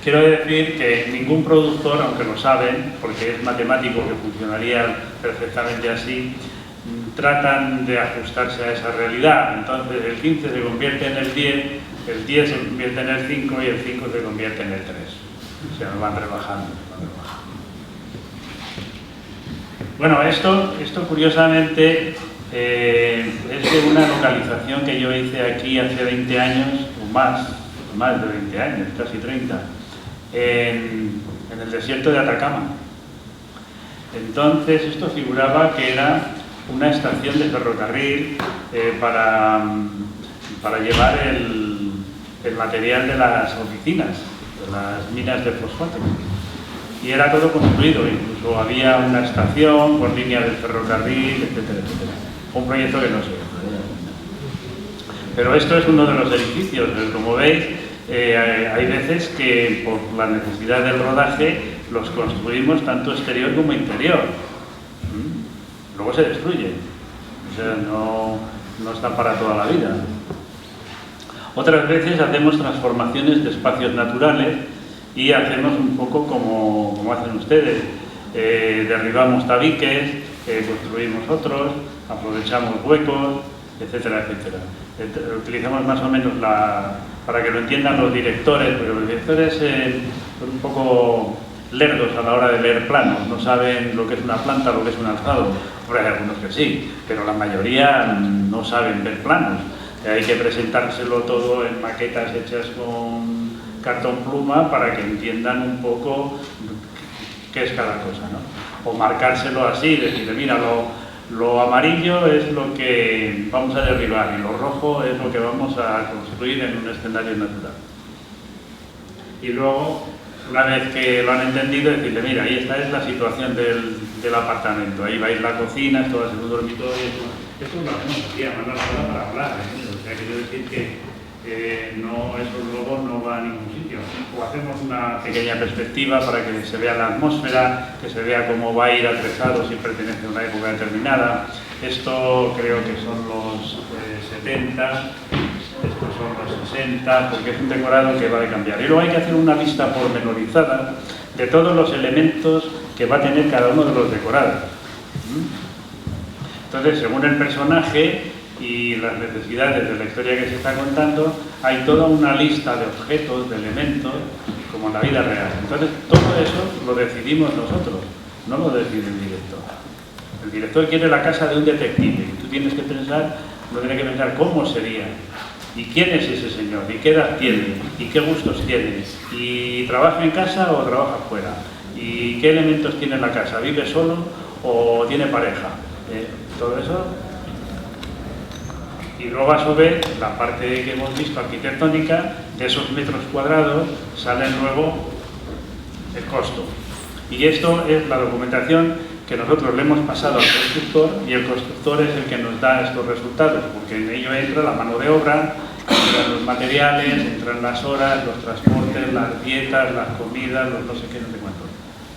Quiero decir que ningún productor, aunque lo saben, porque es matemático que funcionaría perfectamente así, tratan de ajustarse a esa realidad. Entonces el 15 se convierte en el 10, el 10 se convierte en el 5 y el 5 se convierte en el 3. O sea, van rebajando. Bueno, esto curiosamente es de una localización que yo hice aquí hace 20 años, o más de 20 años, casi 30, en el desierto de Atacama. Entonces esto figuraba que era una estación de ferrocarril para llevar el material de las oficinas, de las minas de fosfato. Y era todo construido, incluso había una estación con línea del ferrocarril, etcétera, etcétera. Un proyecto que no se hizo. Pero esto es uno de los edificios. Como veis, hay veces que por la necesidad del rodaje los construimos tanto exterior como interior. Luego se destruyen. O sea, no están para toda la vida. Otras veces hacemos transformaciones de espacios naturales y hacemos un poco como hacen ustedes. Derribamos tabiques, construimos otros, aprovechamos huecos, etcétera, etcétera. Utilizamos más o menos para que lo entiendan los directores, porque los directores son un poco lerdos a la hora de leer planos, no saben lo que es una planta, lo que es un alzado. Hay algunos que sí, pero la mayoría no saben ver planos. Hay que presentárselo todo en maquetas hechas con cartón pluma para que entiendan un poco qué es cada cosa, ¿no? O marcárselo así, decirle, mira, lo amarillo es lo que vamos a derribar y lo rojo es lo que vamos a construir en un escenario natural. Y luego, una vez que lo han entendido, decirle, mira, ahí esta es la situación del apartamento, ahí vais la cocina, esto va a ser un dormitorio, esto lo hacemos aquí, además no es para hablar, o sea, quiero decir que esos logos no van a ningún sitio. O hacemos una pequeña perspectiva para que se vea la atmósfera, que se vea cómo va a ir atrezado si pertenece a una época determinada. Esto creo que son los 70, estos son los 60, porque es un decorado que va a cambiar. Y luego hay que hacer una lista pormenorizada de todos los elementos que va a tener cada uno de los decorados. Entonces, según el personaje y las necesidades de la historia que se está contando, hay toda una lista de objetos, de elementos, como en la vida real. Entonces, todo eso lo decidimos nosotros, no lo decide el director. El director quiere la casa de un detective y tú tienes que pensar, cómo sería, y quién es ese señor, y qué edad tiene, y qué gustos tiene, y trabaja en casa o trabaja fuera, y qué elementos tiene en la casa, vive solo o tiene pareja. Todo eso. Y luego, a su vez, la parte que hemos visto arquitectónica, de esos metros cuadrados sale luego el costo. Y esto es la documentación que nosotros le hemos pasado al constructor, y el constructor es el que nos da estos resultados, porque en ello entra la mano de obra, entran los materiales, entran las horas, los transportes, las dietas, las comidas, los no sé qué, no sé cuánto.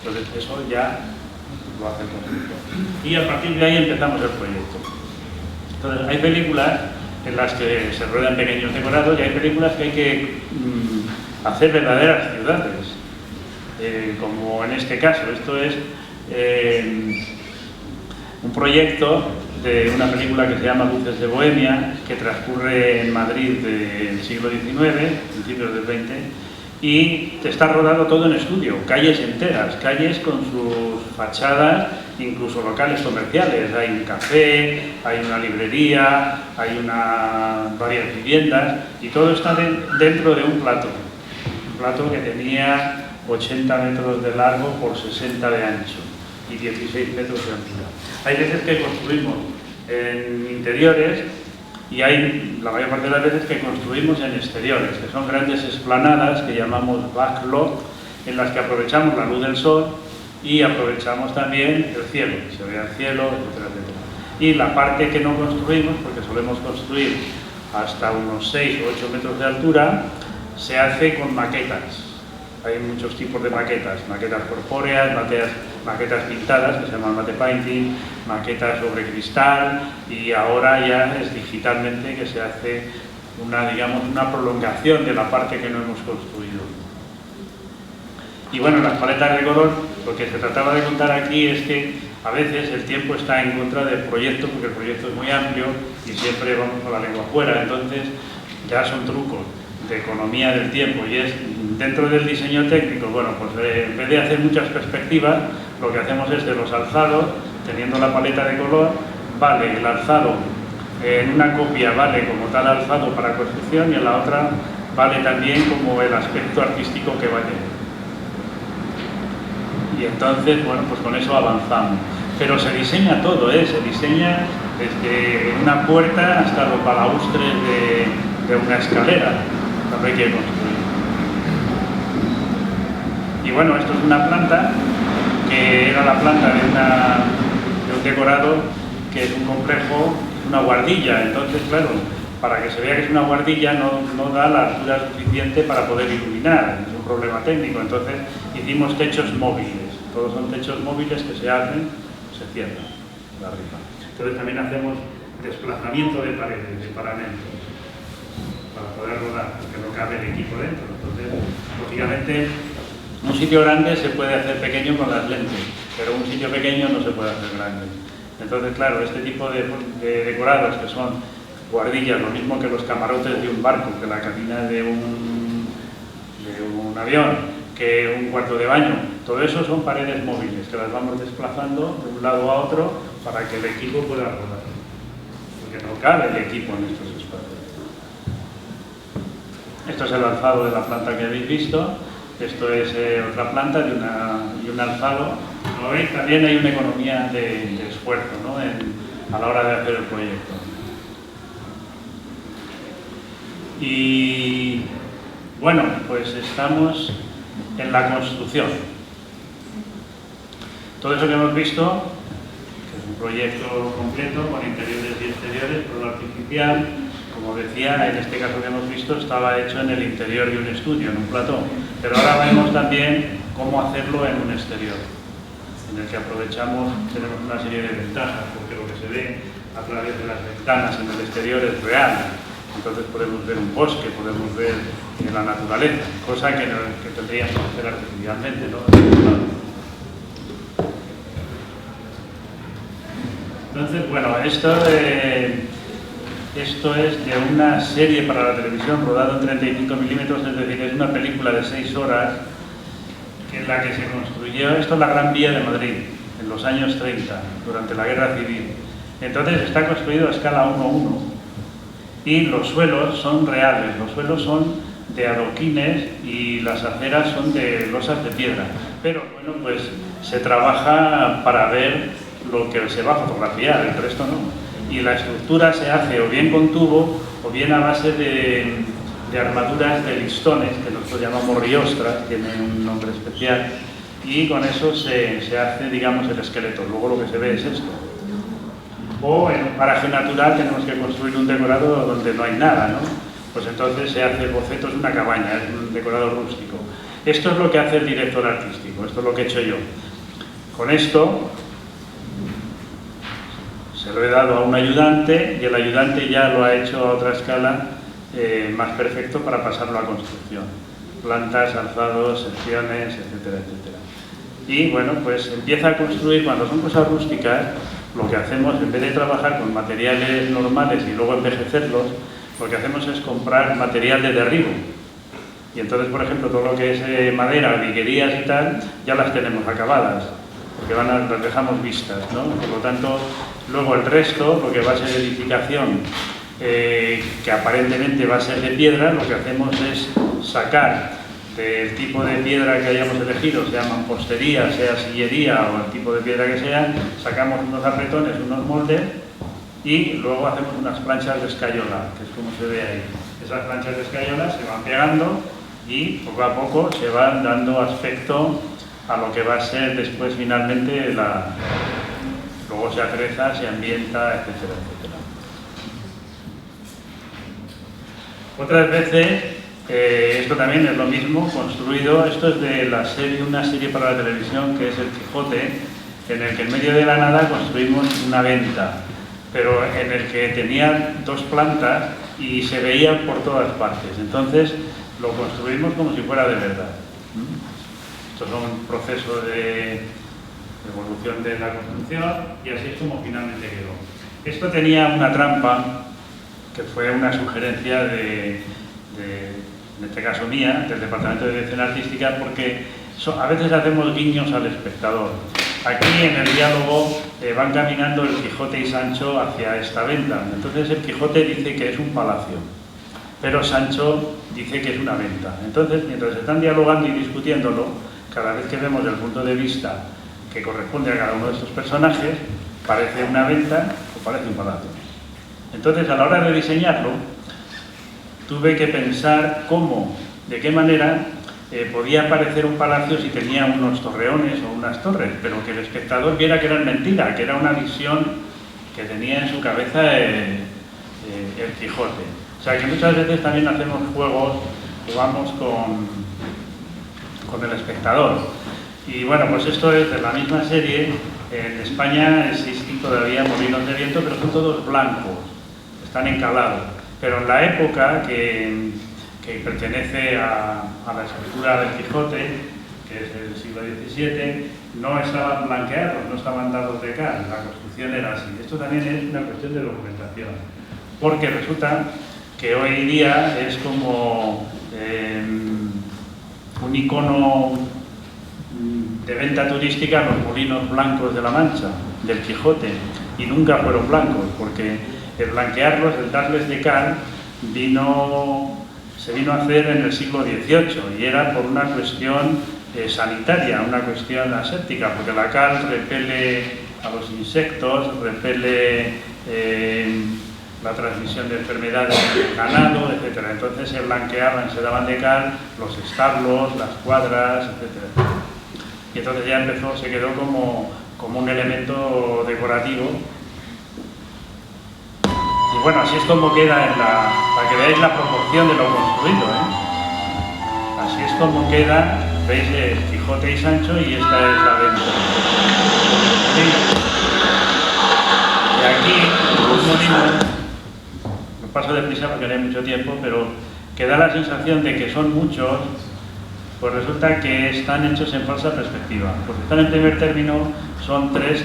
Entonces eso ya lo hace el constructor. Y a partir de ahí empezamos el proyecto. Entonces, hay películas en las que se ruedan pequeños decorados y hay películas que hay que hacer verdaderas ciudades. como en este caso. Esto es un proyecto de una película que se llama Luces de Bohemia, que transcurre en Madrid del siglo XIX, principios del XX, y está rodado todo en estudio, calles enteras, calles con sus fachadas, incluso locales comerciales. Hay un café, hay una librería, hay varias viviendas, y todo está dentro de un plato que tenía 80 metros de largo por 60 de ancho y 16 metros de altura. Hay veces que construimos en interiores y hay la mayor parte de las veces que construimos en exteriores, que son grandes esplanadas que llamamos backlot, en las que aprovechamos la luz del sol y aprovechamos también el cielo, se ve el cielo, etcétera, etcétera. Y la parte que no construimos, porque solemos construir hasta unos 6 o 8 metros de altura, se hace con maquetas. Hay muchos tipos de maquetas corpóreas, maquetas pintadas, que se llaman matte painting, maquetas sobre cristal, y ahora ya es digitalmente que se hace una prolongación de la parte que no hemos construido. Y bueno, las paletas de color, lo que se trataba de contar aquí es que a veces el tiempo está en contra del proyecto, porque el proyecto es muy amplio y siempre vamos con la lengua afuera, entonces ya son trucos de economía del tiempo, y es dentro del diseño técnico. Bueno, pues en vez de hacer muchas perspectivas, lo que hacemos es de los alzados, teniendo la paleta de color, vale el alzado en una copia, vale como tal alzado para construcción, y en la otra vale también como el aspecto artístico que vaya. Y entonces, bueno, pues con eso avanzamos. Pero se diseña todo, se diseña desde una puerta hasta los balaustres de una escalera, que hay que construir. Y bueno, esto es una planta que era la planta de un decorado que es un complejo, una guardilla. Entonces, claro, para que se vea que es una guardilla no da la altura suficiente para poder iluminar, es un problema técnico. Entonces hicimos techos móviles, todos son techos móviles que se abren, se cierran de arriba. Entonces también hacemos desplazamiento de paredes, de paramentos, para poder rodar, porque no cabe el equipo dentro. Entonces, lógicamente, un sitio grande se puede hacer pequeño con las lentes, pero un sitio pequeño no se puede hacer grande. Entonces, claro, este tipo de decorados, que son guardillas, lo mismo que los camarotes de un barco, que la cabina de un avión, que un cuarto de baño, todo eso son paredes móviles, que las vamos desplazando de un lado a otro para que el equipo pueda rodar, porque no cabe el equipo en estos espacios. Esto es el alzado de la planta que habéis visto. Esto es otra planta y un alzado. Como veis, también hay una economía de esfuerzo, ¿no? A la hora de hacer el proyecto. Y bueno, pues estamos en la construcción. Todo eso que hemos visto, que es un proyecto completo con interiores y exteriores, por lo artificial, como decía, en este caso que hemos visto, estaba hecho en el interior de un estudio, en un plató. Pero ahora vemos también cómo hacerlo en un exterior, en el que aprovechamos, tenemos una serie de ventajas, porque lo que se ve a través de las ventanas en el exterior es real. Entonces podemos ver un bosque, podemos ver la naturaleza, cosa que tendríamos que hacer artificialmente, ¿no? Entonces, bueno, esto es de una serie para la televisión rodada en 35 milímetros, es decir, es una película de 6 horas en la que se construyó, esto es la Gran Vía de Madrid, en los años 30, durante la Guerra Civil. Entonces está construido a escala 1:1 y los suelos son reales, los suelos son de adoquines y las aceras son de losas de piedra. Pero bueno, pues se trabaja para ver lo que se va a fotografiar, el resto no. Y la estructura se hace o bien con tubo o bien a base de armaduras de listones, que nosotros llamamos riostras, tienen un nombre especial, y con eso se hace, digamos, el esqueleto. Luego lo que se ve es esto. O en un paraje natural tenemos que construir un decorado donde no hay nada, ¿no? Pues entonces se hace bocetos de una cabaña, es un decorado rústico. Esto es lo que hace el director artístico, esto es lo que he hecho yo. Con esto se lo he dado a un ayudante y el ayudante ya lo ha hecho a otra escala más perfecto para pasarlo a construcción. Plantas, alzados, secciones, etcétera, etcétera. Y bueno, pues empieza a construir, cuando son cosas rústicas, lo que hacemos, en vez de trabajar con materiales normales y luego envejecerlos, lo que hacemos es comprar material de derribo. Y entonces, por ejemplo, todo lo que es madera, viguerías y tal, ya las tenemos acabadas, porque las dejamos vistas, ¿no? Por lo tanto, luego el resto, lo que va a ser edificación, que aparentemente va a ser de piedra, lo que hacemos es sacar del tipo de piedra que hayamos elegido, sea mampostería, sea sillería o el tipo de piedra que sea, sacamos unos apretones, unos moldes y luego hacemos unas planchas de escayola, que es como se ve ahí. Esas planchas de escayola se van pegando y poco a poco se van dando aspecto a lo que va a ser después finalmente luego se atreza, se ambienta, etcétera, etcétera. Otras veces, esto también es lo mismo, construido, esto es de la serie, una serie para la televisión que es El Quijote, en el que en medio de la nada construimos una venta, pero en el que tenía 2 plantas y se veía por todas partes. Entonces lo construimos como si fuera de verdad. Estos son un proceso de evolución de la construcción y así es como finalmente quedó. Esto tenía una trampa que fue una sugerencia en este caso mía, del Departamento de Dirección Artística, porque a veces hacemos guiños al espectador. Aquí en el diálogo van caminando el Quijote y Sancho hacia esta venta. Entonces el Quijote dice que es un palacio, pero Sancho dice que es una venta. Entonces, mientras están dialogando y discutiéndolo, cada vez que vemos el punto de vista que corresponde a cada uno de estos personajes, parece una venta o parece un palacio. Entonces, a la hora de diseñarlo, tuve que pensar cómo, de qué manera podía parecer un palacio si tenía unos torreones o unas torres, pero que el espectador viera que eran mentira, que era una visión que tenía en su cabeza el Quijote. O sea que muchas veces también hacemos jugamos con el espectador. Y bueno, pues esto es de la misma serie. En España existen todavía molinos de viento, pero son todos blancos, están encalados. Pero en la época que pertenece a la escritura del Quijote, que es del siglo XVII, no estaban blanqueados, no estaban dados de cal, la construcción era así. Esto también es una cuestión de documentación, porque resulta que hoy día es como un icono de venta turística los molinos blancos de la Mancha, del Quijote, y nunca fueron blancos, porque el blanquearlos, el darles de cal, se vino a hacer en el siglo XVIII y era por una cuestión sanitaria, una cuestión aséptica, porque la cal repele a los insectos, repele la transmisión de enfermedades del ganado, etc. Entonces se blanqueaban, se daban de cal los establos, las cuadras, etc. Y entonces ya se quedó como un elemento decorativo. Y bueno, así es como queda para que veáis la proporción de lo construido, Así es como queda, veis el Quijote y Sancho y esta es la venta. Y aquí, un molino, me paso deprisa porque no hay mucho tiempo, pero que da la sensación de que son muchos, pues resulta que están hechos en falsa perspectiva, porque están en primer término, son 3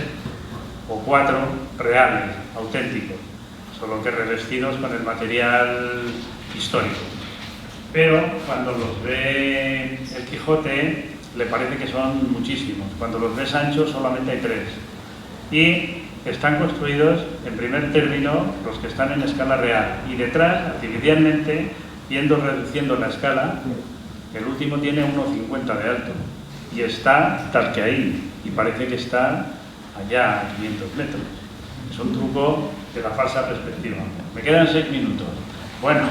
o 4 reales, auténticos, solo que revestidos con el material histórico. Pero cuando los ve el Quijote, le parece que son muchísimos. Cuando los ve Sancho, solamente hay 3. Y están construidos, en primer término, los que están en escala real. Y detrás, artificialmente, reduciendo la escala, el último tiene 1,50 de alto. Y está tal que ahí. Y parece que está allá, a 500 metros. Es un truco de la falsa perspectiva. Me quedan 6 minutos. Bueno,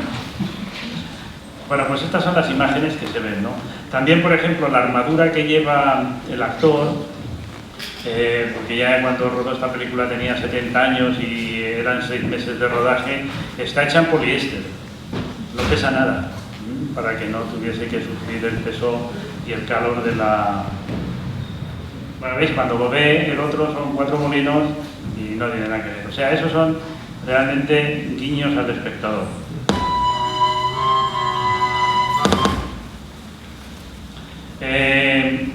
pues estas son las imágenes que se ven, ¿no? También, por ejemplo, la armadura que lleva el actor, porque ya cuando rodó esta película tenía 70 años y eran 6 meses de rodaje, está hecha en poliéster. No pesa nada, para que no tuviese que sufrir el peso y el calor de la... Bueno, veis, cuando lo ve el otro son 4 molinos y no tiene nada que ver. O sea, esos son realmente guiños al espectador.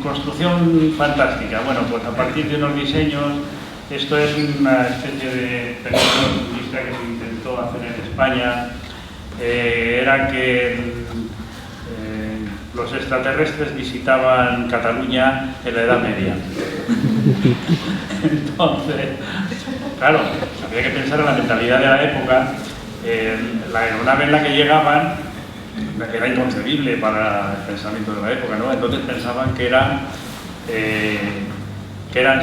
Construcción fantástica. Bueno, pues a partir de unos diseños, esto es una especie de película futurista que se intentó hacer en España. Era que los extraterrestres visitaban Cataluña en la Edad Media. Entonces, claro, había que pensar en la mentalidad de la época. La aeronave en la que llegaban era inconcebible para el pensamiento de la época, ¿no? Entonces pensaban que eran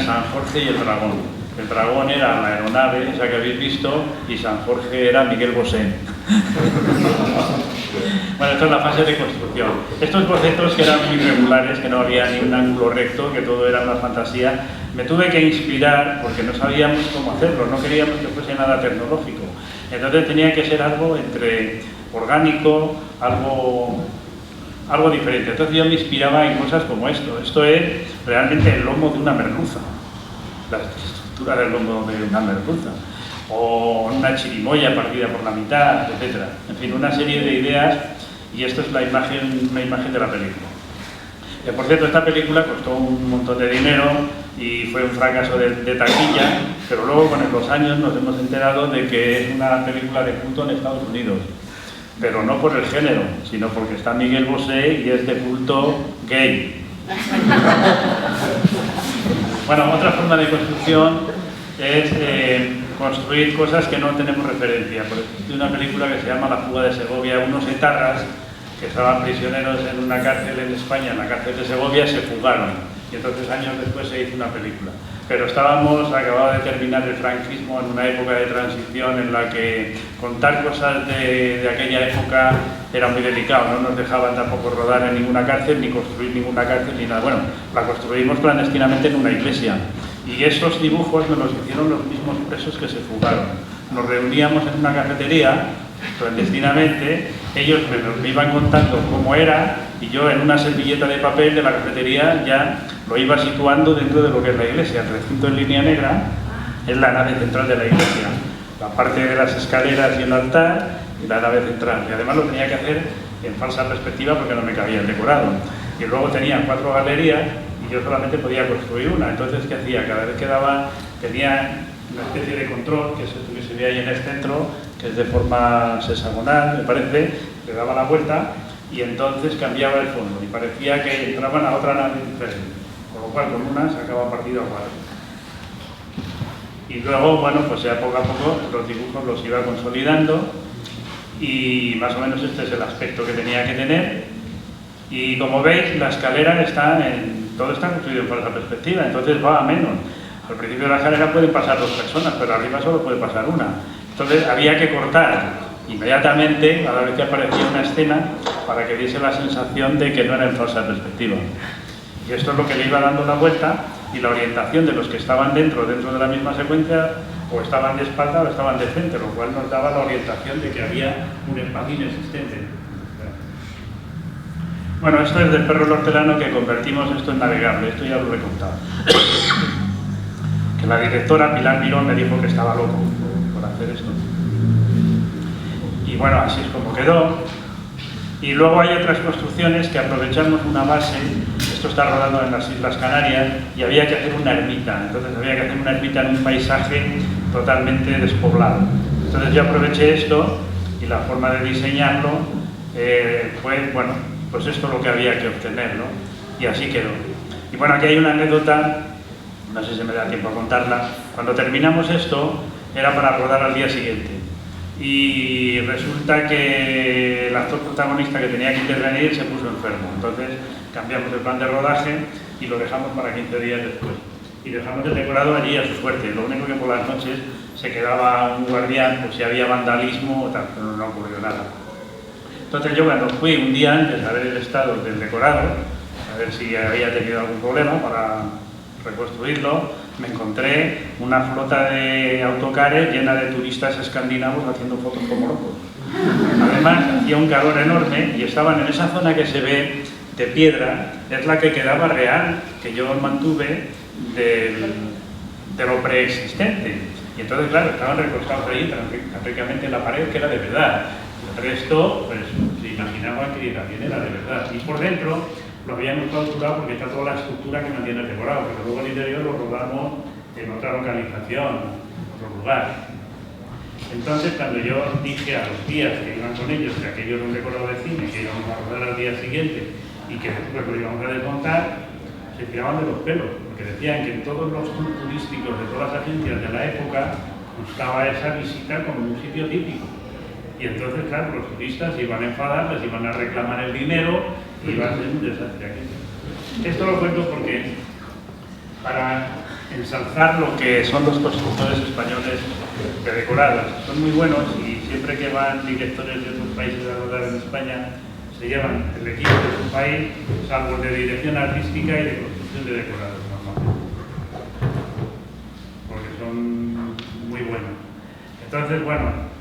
San Jorge y el Dragón. El Dragón era la aeronave, esa que habéis visto, y San Jorge era Miguel Bosé. Bueno, esto es la fase de construcción. Estos bocetos que eran muy irregulares, que no había ni un ángulo recto, que todo era una fantasía, me tuve que inspirar porque no sabíamos cómo hacerlo, no queríamos que fuese nada tecnológico. Entonces tenía que ser algo entre orgánico, algo diferente. Entonces yo me inspiraba en cosas como esto. Esto es realmente el lomo de una merluza, la estructura del lomo de una merluza, o una chirimoya partida por la mitad, etc. En fin, una serie de ideas, y esto es una imagen de la película. Por cierto, esta película costó un montón de dinero y fue un fracaso de taquilla, pero luego con los años nos hemos enterado de que es una película de culto en Estados Unidos. Pero no por el género, sino porque está Miguel Bosé y es de culto gay. Bueno, otra forma de construcción es construir cosas que no tenemos referencia. Por ejemplo, hay una película que se llama La fuga de Segovia. Unos etarras que estaban prisioneros en una cárcel en España, en la cárcel de Segovia, se fugaron. Y entonces años después se hizo una película. Pero acababa de terminar el franquismo, en una época de transición en la que contar cosas de aquella época era muy delicado. No nos dejaban tampoco rodar en ninguna cárcel, ni construir ninguna cárcel, ni nada. Bueno, la construimos clandestinamente en una iglesia. Y esos dibujos nos los hicieron los mismos presos que se fugaron. Nos reuníamos en una cafetería, clandestinamente, ellos me iban contando cómo era, y yo en una servilleta de papel de la cafetería ya lo iba situando dentro de lo que es la iglesia. El recinto en línea negra es la nave central de la iglesia, la parte de las escaleras y el altar y la nave central. Y además lo tenía que hacer en falsa perspectiva porque no me cabía el decorado. Y luego tenía 4 galerías y yo solamente podía construir una. Entonces, ¿qué hacía? Cada vez que daba, tenía una especie de control, que es esto que se ve ahí en el centro, que es de forma hexagonal, me parece, le daba la vuelta y entonces cambiaba el fondo y parecía que entraban a otra nave diferente, con lo cual con una sacaba partido a 4. Y luego, bueno, pues ya poco a poco los dibujos los iba consolidando y más o menos este es el aspecto que tenía que tener. Y como veis, la escalera todo está construido en falsa perspectiva, entonces va a menos. Al principio de la escalera pueden pasar 2 personas, pero arriba solo puede pasar una. Entonces había que cortar inmediatamente cada vez que aparecía una escena para que diese la sensación de que no era en falsa perspectiva. Y esto es lo que le iba dando la vuelta, y la orientación de los que estaban dentro de la misma secuencia, o estaban de espalda o estaban de frente, lo cual nos daba la orientación de que había un espacio inexistente. Bueno, esto es del perro del hortelano, que convertimos esto en navegable, esto ya lo he contado. Que la directora Pilar Mirón me dijo que estaba loco por hacer esto. Y bueno, así es como quedó. Y luego hay otras construcciones que aprovechamos una base. Esto está rodando en las Islas Canarias y había que hacer una ermita. Entonces había que hacer una ermita en un paisaje totalmente despoblado. Entonces yo aproveché esto y la forma de diseñarlo fue, bueno, pues esto es lo que había que obtener, ¿no? Y así quedó. Y bueno, aquí hay una anécdota, no sé si me da tiempo a contarla. Cuando terminamos esto, era para rodar al día siguiente. Y resulta que el actor protagonista que tenía que intervenir se puso enfermo. Entonces cambiamos el plan de rodaje y lo dejamos para 15 días después. Y dejamos el decorado allí a su suerte. Lo único que por las noches se quedaba un guardián, pues si había vandalismo o tal, pero no ocurrió nada. Entonces yo cuando fui un día antes a ver el estado del decorado, a ver si había tenido algún problema para reconstruirlo, me encontré una flota de autocares llena de turistas escandinavos haciendo fotos como locos. Además, hacía un calor enorme y estaban en esa zona que se ve de piedra, es la que quedaba real, que yo mantuve de lo preexistente. Y entonces, claro, estaban recostados ahí tan ricamente en la pared que era de verdad. El resto, pues, se imaginaban que también era de verdad. Y por dentro lo habíamos clausurado porque está toda la estructura que mantiene el decorado, pero luego el interior lo rodamos en otra localización, en otro lugar. Entonces, cuando yo dije a los guías que iban con ellos que aquello era un decorado de cine, que íbamos a rodar al día siguiente y que después lo íbamos a desmontar, se tiraban de los pelos, porque decían que en todos los tours turísticos de todas las agencias de la época constaba esa visita como un sitio típico. Y entonces, claro, los turistas iban a enfadar, les iban a reclamar el dinero y iba a ser un desastre aquello. Esto lo cuento porque para ensalzar lo que son los constructores españoles de decorados. Son muy buenos y siempre que van directores de otros países a rodar en España se llevan el equipo de su país, salvo el de dirección artística y de construcción de decorados normalmente, porque son muy buenos. Entonces, bueno,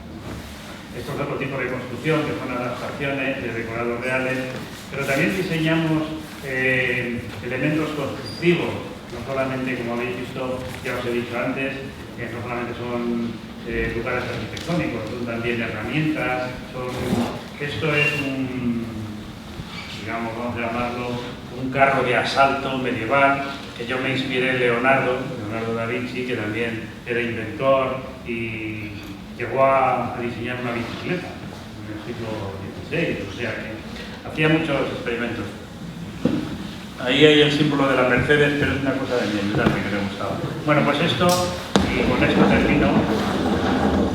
estos otro tipo de construcción que son adaptaciones de decorados reales, pero también diseñamos elementos constructivos. No solamente, como habéis visto, ya os he dicho antes, no solamente son lugares arquitectónicos, son también herramientas, esto es un, digamos, vamos a llamarlo, un carro de asalto medieval, que yo me inspiré en Leonardo da Vinci, que también era inventor y llegó a diseñar una bicicleta en el siglo XVI, o sea que hacía muchos experimentos. Ahí hay el símbolo de la Mercedes, pero es una cosa de mi ayudante que me gustaba. Bueno, pues esto, y con esto termino.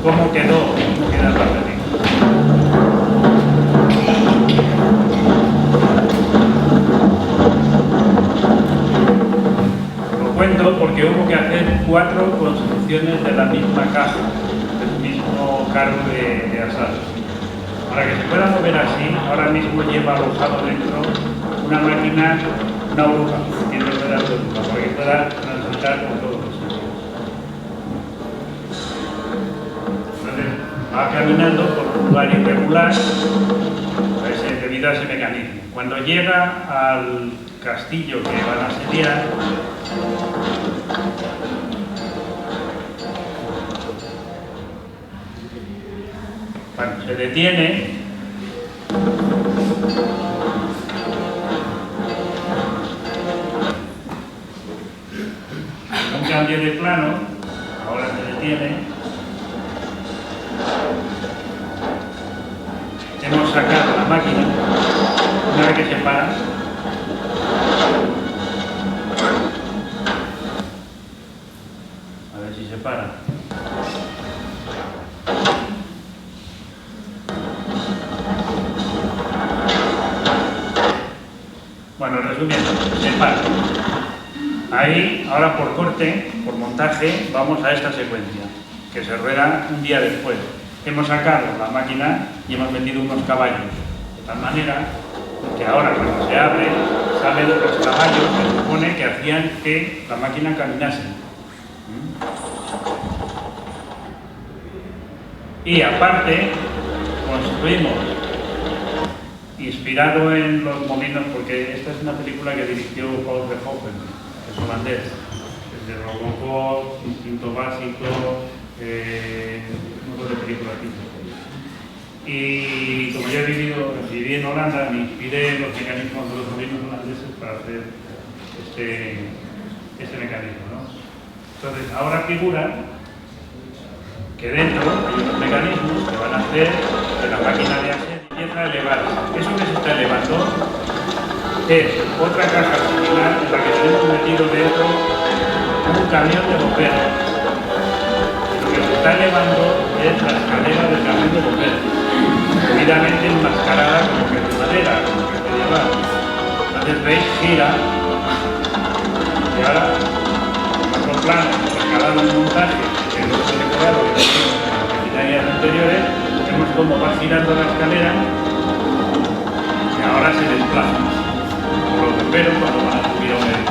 ¿Cómo quedó? ¿Cómo queda el papelito? Lo cuento porque hubo que hacer 4 construcciones de la misma caja, del mismo carro de asalto. Para que se pueda mover así, ahora mismo lleva alojado dentro una máquina, una oruga, tiene ruedas de oruga, para que pueda transitar por todos los sitios. Entonces, va caminando por un lugar irregular debido a ese mecanismo. Cuando llega al castillo que van a asediar, cuando se detiene, un cambio de plano, ahora se detiene, hemos sacado la máquina, una vez que se para, a ver si se para. Bueno, resumiendo, se para. Ahí, ahora por corte, por montaje, vamos a esta secuencia, que se rueda un día después. Hemos sacado la máquina y hemos metido unos caballos, de tal manera que ahora cuando se abre, salen los caballos que se supone que hacían que la máquina caminase. Y aparte, construimos, inspirado en los molinos, porque esta es una película que dirigió Paul Verhoeven, es holandés, desde Robocop, Instinto Básico, un montón de películas tipo. Y como yo viví en Holanda, me inspiré en los mecanismos de los molinos holandeses para hacer este mecanismo, ¿no? Entonces, ahora figura que dentro hay unos mecanismos que van a hacer que la máquina de asedio empieza a elevarse. Eso que se está elevando es otra caja similar en la que tenemos metido dentro un camión de bomberos. Lo que se está elevando es la escalera del camión de bomberos, debidamente enmascarada como que de madera, como que de llevar. Entonces veis, gira, y ahora, en otro plano, escalado en montaje, que no se ha decorado de las maquinarias anteriores, vemos cómo va girando la escalera y ahora se desplaza. Los bomberos cuando van a subir a un edificio.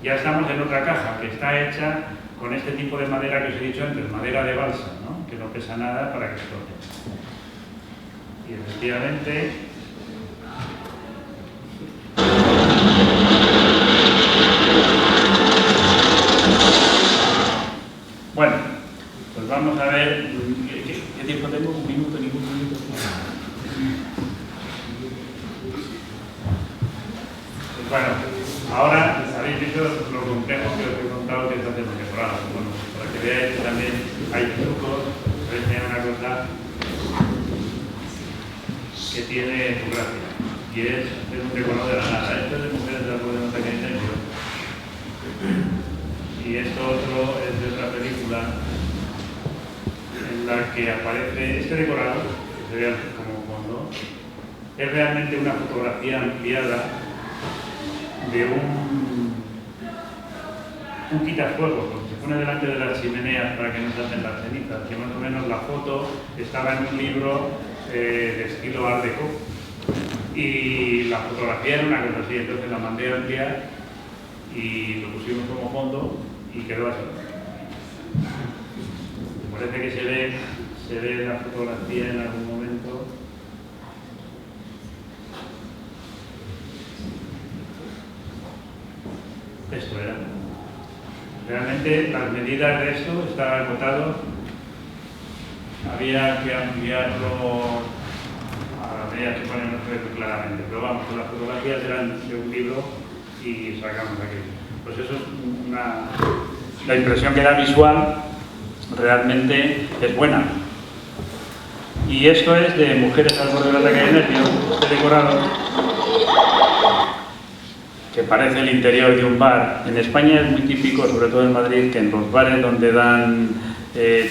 Ya estamos en otra caja que está hecha con este tipo de madera que os he dicho antes, madera de balsa, ¿no? Que no pesa nada para que explote. Y efectivamente, bueno, pues vamos a ver, ¿qué tiempo tengo? ¿Un minuto? ¿Ningún minuto? Pues bueno, ahora habéis visto lo complejo que os he contado que es hacer una temporada. Bueno, para que veáis que también hay trucos, os voy a enseñar una cosa que tiene su gracia, y es hacer un decorado de la nada. Esto es de Mujeres de la Pobreza que hay dentro. Y esto otro es de otra película en la que aparece este decorado, que se ve como fondo, es realmente una fotografía ampliada de un quitafuegos, que se pone delante de las chimeneas para que no se hacen las cenizas, que más o menos la foto estaba en un libro de estilo Art Deco, y la fotografía era una cosa así, entonces la mandé a ampliar y lo pusimos como fondo y quedó así. Parece que se ve la fotografía en algún momento. Esto era. Realmente las medidas de esto estaban acotados. Había que ampliarlo a la medida que ponen los precios claramente. Pero vamos, las fotografías eran de un libro y sacamos aquello. Pues eso es la impresión que da visual realmente es buena. Y esto es de Mujeres al borde del ataque de nervios, este decorado, que parece el interior de un bar. En España es muy típico, sobre todo en Madrid, que en los bares donde dan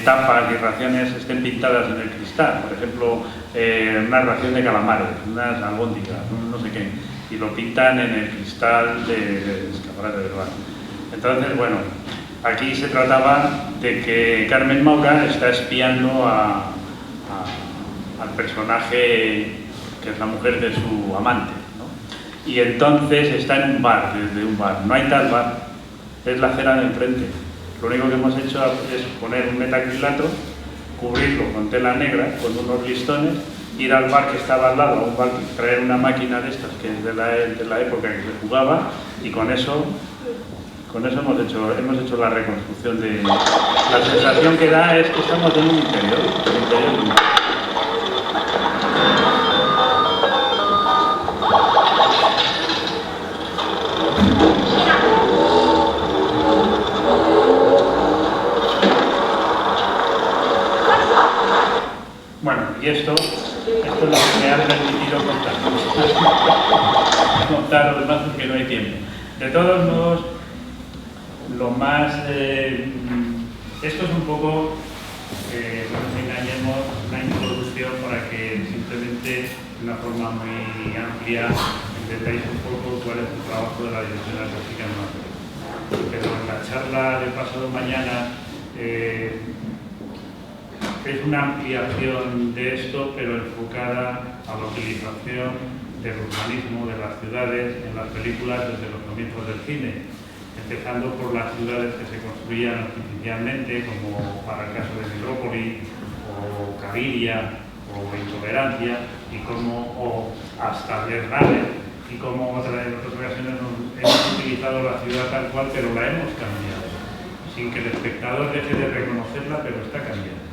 tapas y raciones estén pintadas en el cristal. Por ejemplo, una ración de calamares, unas albóndigas, no sé qué, y lo pintan en el cristal del escaparate del bar. Entonces, bueno, aquí se trataba de que Carmen Maura está espiando al personaje que es la mujer de su amante, ¿no? Y entonces está en un bar, desde un bar. No hay tal bar, es la acera de enfrente. Lo único que hemos hecho es poner un metacrilato, cubrirlo con tela negra, con unos listones, ir al bar que estaba al lado, a un bar, traer una máquina de estas que es de la época que se jugaba, y con eso hemos hecho la reconstrucción de... La sensación que da es que estamos en un interior de un bar. Bueno, y esto es lo que me ha permitido contar lo demás porque no hay tiempo. De todos modos, lo más... esto es un poco, no nos engañemos, una introducción para que simplemente de una forma muy amplia entendáis un poco cuál es el trabajo de la Dirección Artística en Madrid. Pero en la charla del pasado mañana es una ampliación de esto, pero enfocada a la utilización del urbanismo de las ciudades en las películas desde los comienzos del cine, empezando por las ciudades que se construían artificialmente, como para el caso de Metrópoli, o Caviria, o Intolerancia, o hasta Blade Runner, y como en otras ocasiones hemos utilizado la ciudad tal cual, pero la hemos cambiado, sin que el espectador deje de reconocerla, pero está cambiada.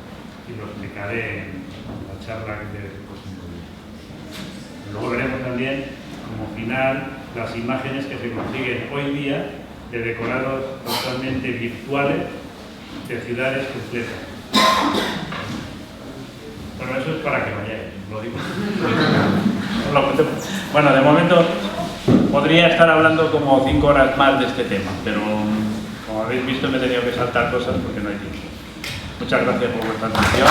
Y lo explicaré en la charla que de próximo día. Luego veremos también, como final, las imágenes que se consiguen hoy día de decorados totalmente virtuales de ciudades completas. Bueno, eso es para que vayáis, lo digo. Bueno, de momento podría estar hablando como 5 horas más de este tema, pero como habéis visto me he tenido que saltar cosas porque no hay tiempo. Muchas gracias por vuestra atención.